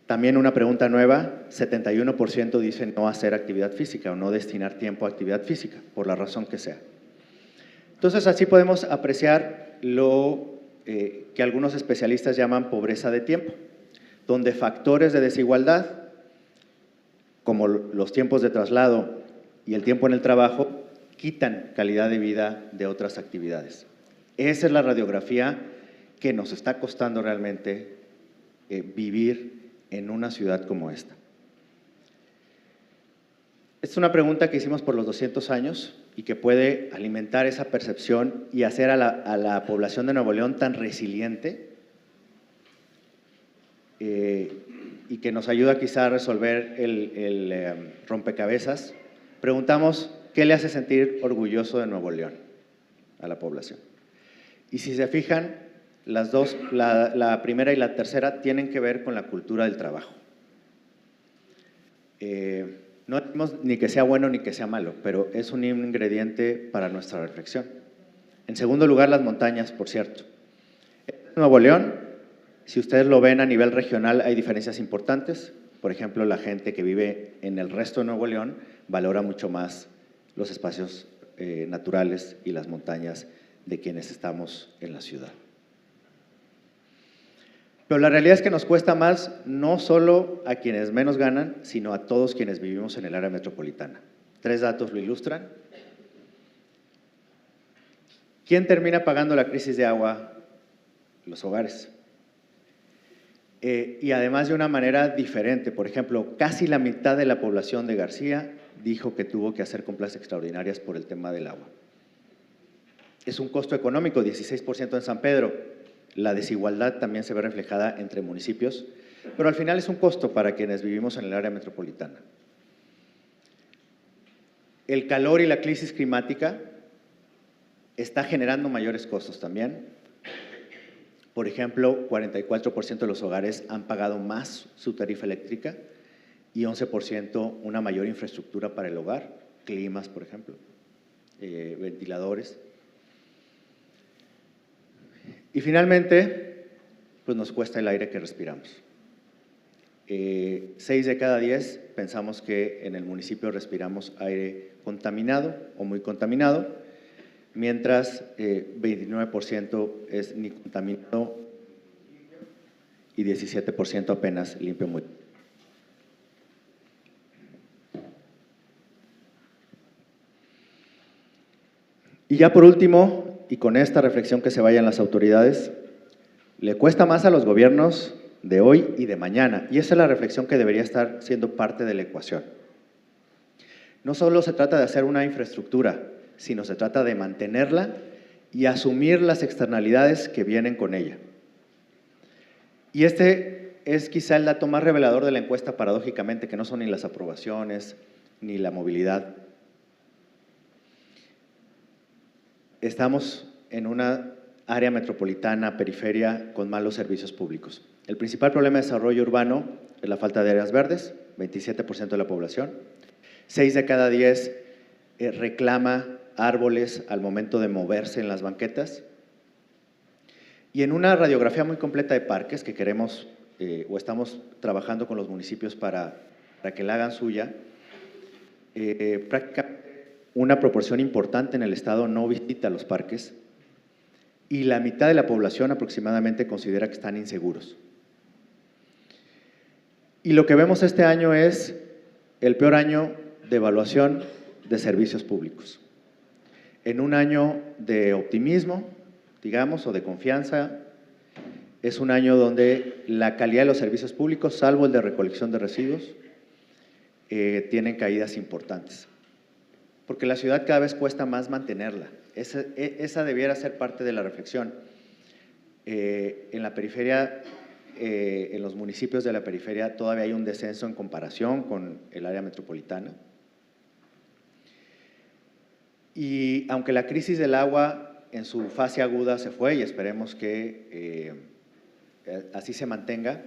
También una pregunta nueva, 71% dicen no hacer actividad física o no destinar tiempo a actividad física, por la razón que sea. Entonces, así podemos apreciar lo que algunos especialistas llaman pobreza de tiempo, donde factores de desigualdad como los tiempos de traslado y el tiempo en el trabajo, quitan calidad de vida de otras actividades. Esa es la radiografía que nos está costando realmente vivir en una ciudad como esta. Esta es una pregunta que hicimos por los 200 años y que puede alimentar esa percepción y hacer a la población de Nuevo León tan resiliente y que nos ayuda quizá a resolver el rompecabezas. Preguntamos, ¿qué le hace sentir orgulloso de Nuevo León a la población? Y si se fijan, las dos, la primera y la tercera, tienen que ver con la cultura del trabajo. No decimos ni que sea bueno ni que sea malo, pero es un ingrediente para nuestra reflexión. En segundo lugar, las montañas, por cierto. En Nuevo León, si ustedes lo ven a nivel regional, hay diferencias importantes. Por ejemplo, la gente que vive en el resto de Nuevo León valora mucho más los espacios naturales y las montañas de quienes estamos en la ciudad. Pero la realidad es que nos cuesta más no solo a quienes menos ganan, sino a todos quienes vivimos en el área metropolitana. 3 datos lo ilustran. ¿Quién termina pagando la crisis de agua? Los hogares. Y además de una manera diferente. Por ejemplo, casi la mitad de la población de García dijo que tuvo que hacer compras extraordinarias por el tema del agua. Es un costo económico, 16% en San Pedro. La desigualdad también se ve reflejada entre municipios, pero al final es un costo para quienes vivimos en el área metropolitana. El calor y la crisis climática está generando mayores costos también. Por ejemplo, 44% de los hogares han pagado más su tarifa eléctrica y 11% una mayor infraestructura para el hogar, climas, por ejemplo, ventiladores. Y finalmente, pues nos cuesta el aire que respiramos. 6 de cada 10 pensamos que en el municipio respiramos aire contaminado o muy contaminado, mientras 29% es ni contaminado y 17% apenas limpio muy. Y ya por último, y con esta reflexión que se vayan las autoridades, le cuesta más a los gobiernos de hoy y de mañana, y esa es la reflexión que debería estar siendo parte de la ecuación. No solo se trata de hacer una infraestructura, sino se trata de mantenerla y asumir las externalidades que vienen con ella. Y este es quizá el dato más revelador de la encuesta, paradójicamente, que no son ni las aprobaciones ni la movilidad. Estamos en una área metropolitana, periferia, con malos servicios públicos. El principal problema de desarrollo urbano es la falta de áreas verdes, 27% de la población. 6 de cada 10 reclama árboles al momento de moverse en las banquetas. Y en una radiografía muy completa de parques que queremos o estamos trabajando con los municipios para que la hagan suya, prácticamente una proporción importante en el estado no visita los parques y la mitad de la población aproximadamente considera que están inseguros. Y lo que vemos este año es el peor año de evaluación de servicios públicos. En un año de optimismo, digamos, o de confianza, es un año donde la calidad de los servicios públicos, salvo el de recolección de residuos, tienen caídas importantes. Porque la ciudad cada vez cuesta más mantenerla. Esa debiera ser parte de la reflexión. En la periferia, en los municipios de la periferia, todavía hay un descenso en comparación con el área metropolitana. Y aunque la crisis del agua en su fase aguda se fue, y esperemos que así se mantenga,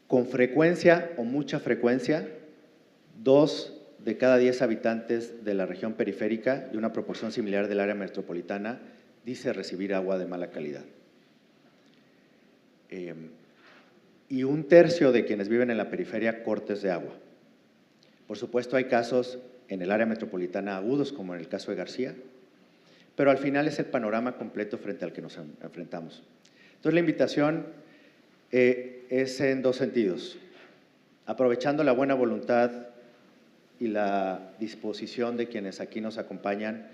con frecuencia o mucha frecuencia, 2 de cada 10 habitantes de la región periférica y una proporción similar del área metropolitana dice recibir agua de mala calidad. Y 1/3 de quienes viven en la periferia cortes de agua. Por supuesto hay casos en el área metropolitana agudos, como en el caso de García, pero al final es el panorama completo frente al que nos enfrentamos. Entonces la invitación es en 2 sentidos. aprovechando la buena voluntad y la disposición de quienes aquí nos acompañan,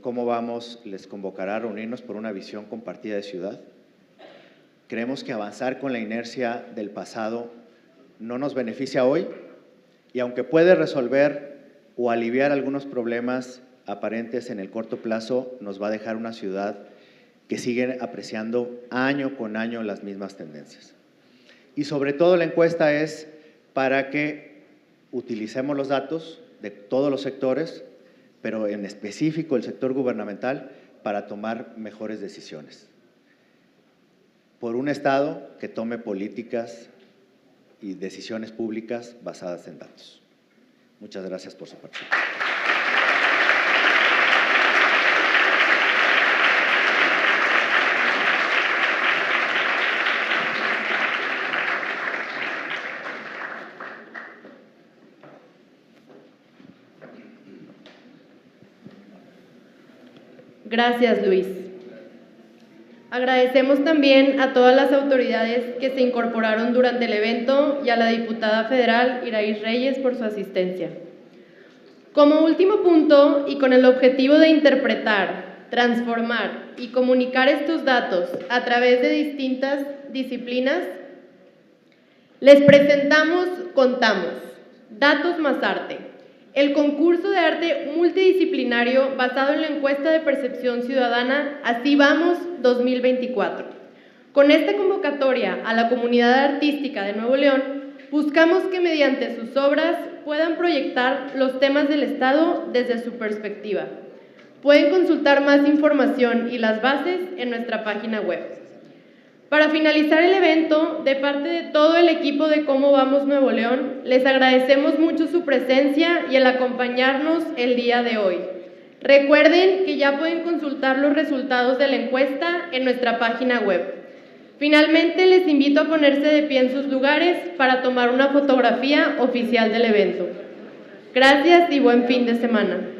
¿cómo vamos? Les convocará a reunirnos por una visión compartida de ciudad. Creemos que avanzar con la inercia del pasado no nos beneficia hoy y aunque puede resolver o aliviar algunos problemas aparentes en el corto plazo, nos va a dejar una ciudad que sigue apreciando año con año las mismas tendencias. Y sobre todo la encuesta es para que utilicemos los datos de todos los sectores, pero en específico el sector gubernamental, para tomar mejores decisiones. Por un Estado que tome políticas y decisiones públicas basadas en datos. Muchas gracias por su participación. Gracias, Luis. Agradecemos también a todas las autoridades que se incorporaron durante el evento y a la diputada federal Iraíz Reyes por su asistencia. Como último punto, y con el objetivo de interpretar, transformar y comunicar estos datos a través de distintas disciplinas, les presentamos Contamos, Datos más Arte, el concurso de arte multidisciplinario basado en la encuesta de percepción ciudadana Así Vamos 2024. Con esta convocatoria a la comunidad artística de Nuevo León, buscamos que mediante sus obras puedan proyectar los temas del Estado desde su perspectiva. Pueden consultar más información y las bases en nuestra página web. Para finalizar el evento, de parte de todo el equipo de Cómo Vamos Nuevo León, les agradecemos mucho su presencia y el acompañarnos el día de hoy. Recuerden que ya pueden consultar los resultados de la encuesta en nuestra página web. Finalmente, les invito a ponerse de pie en sus lugares para tomar una fotografía oficial del evento. Gracias y buen fin de semana.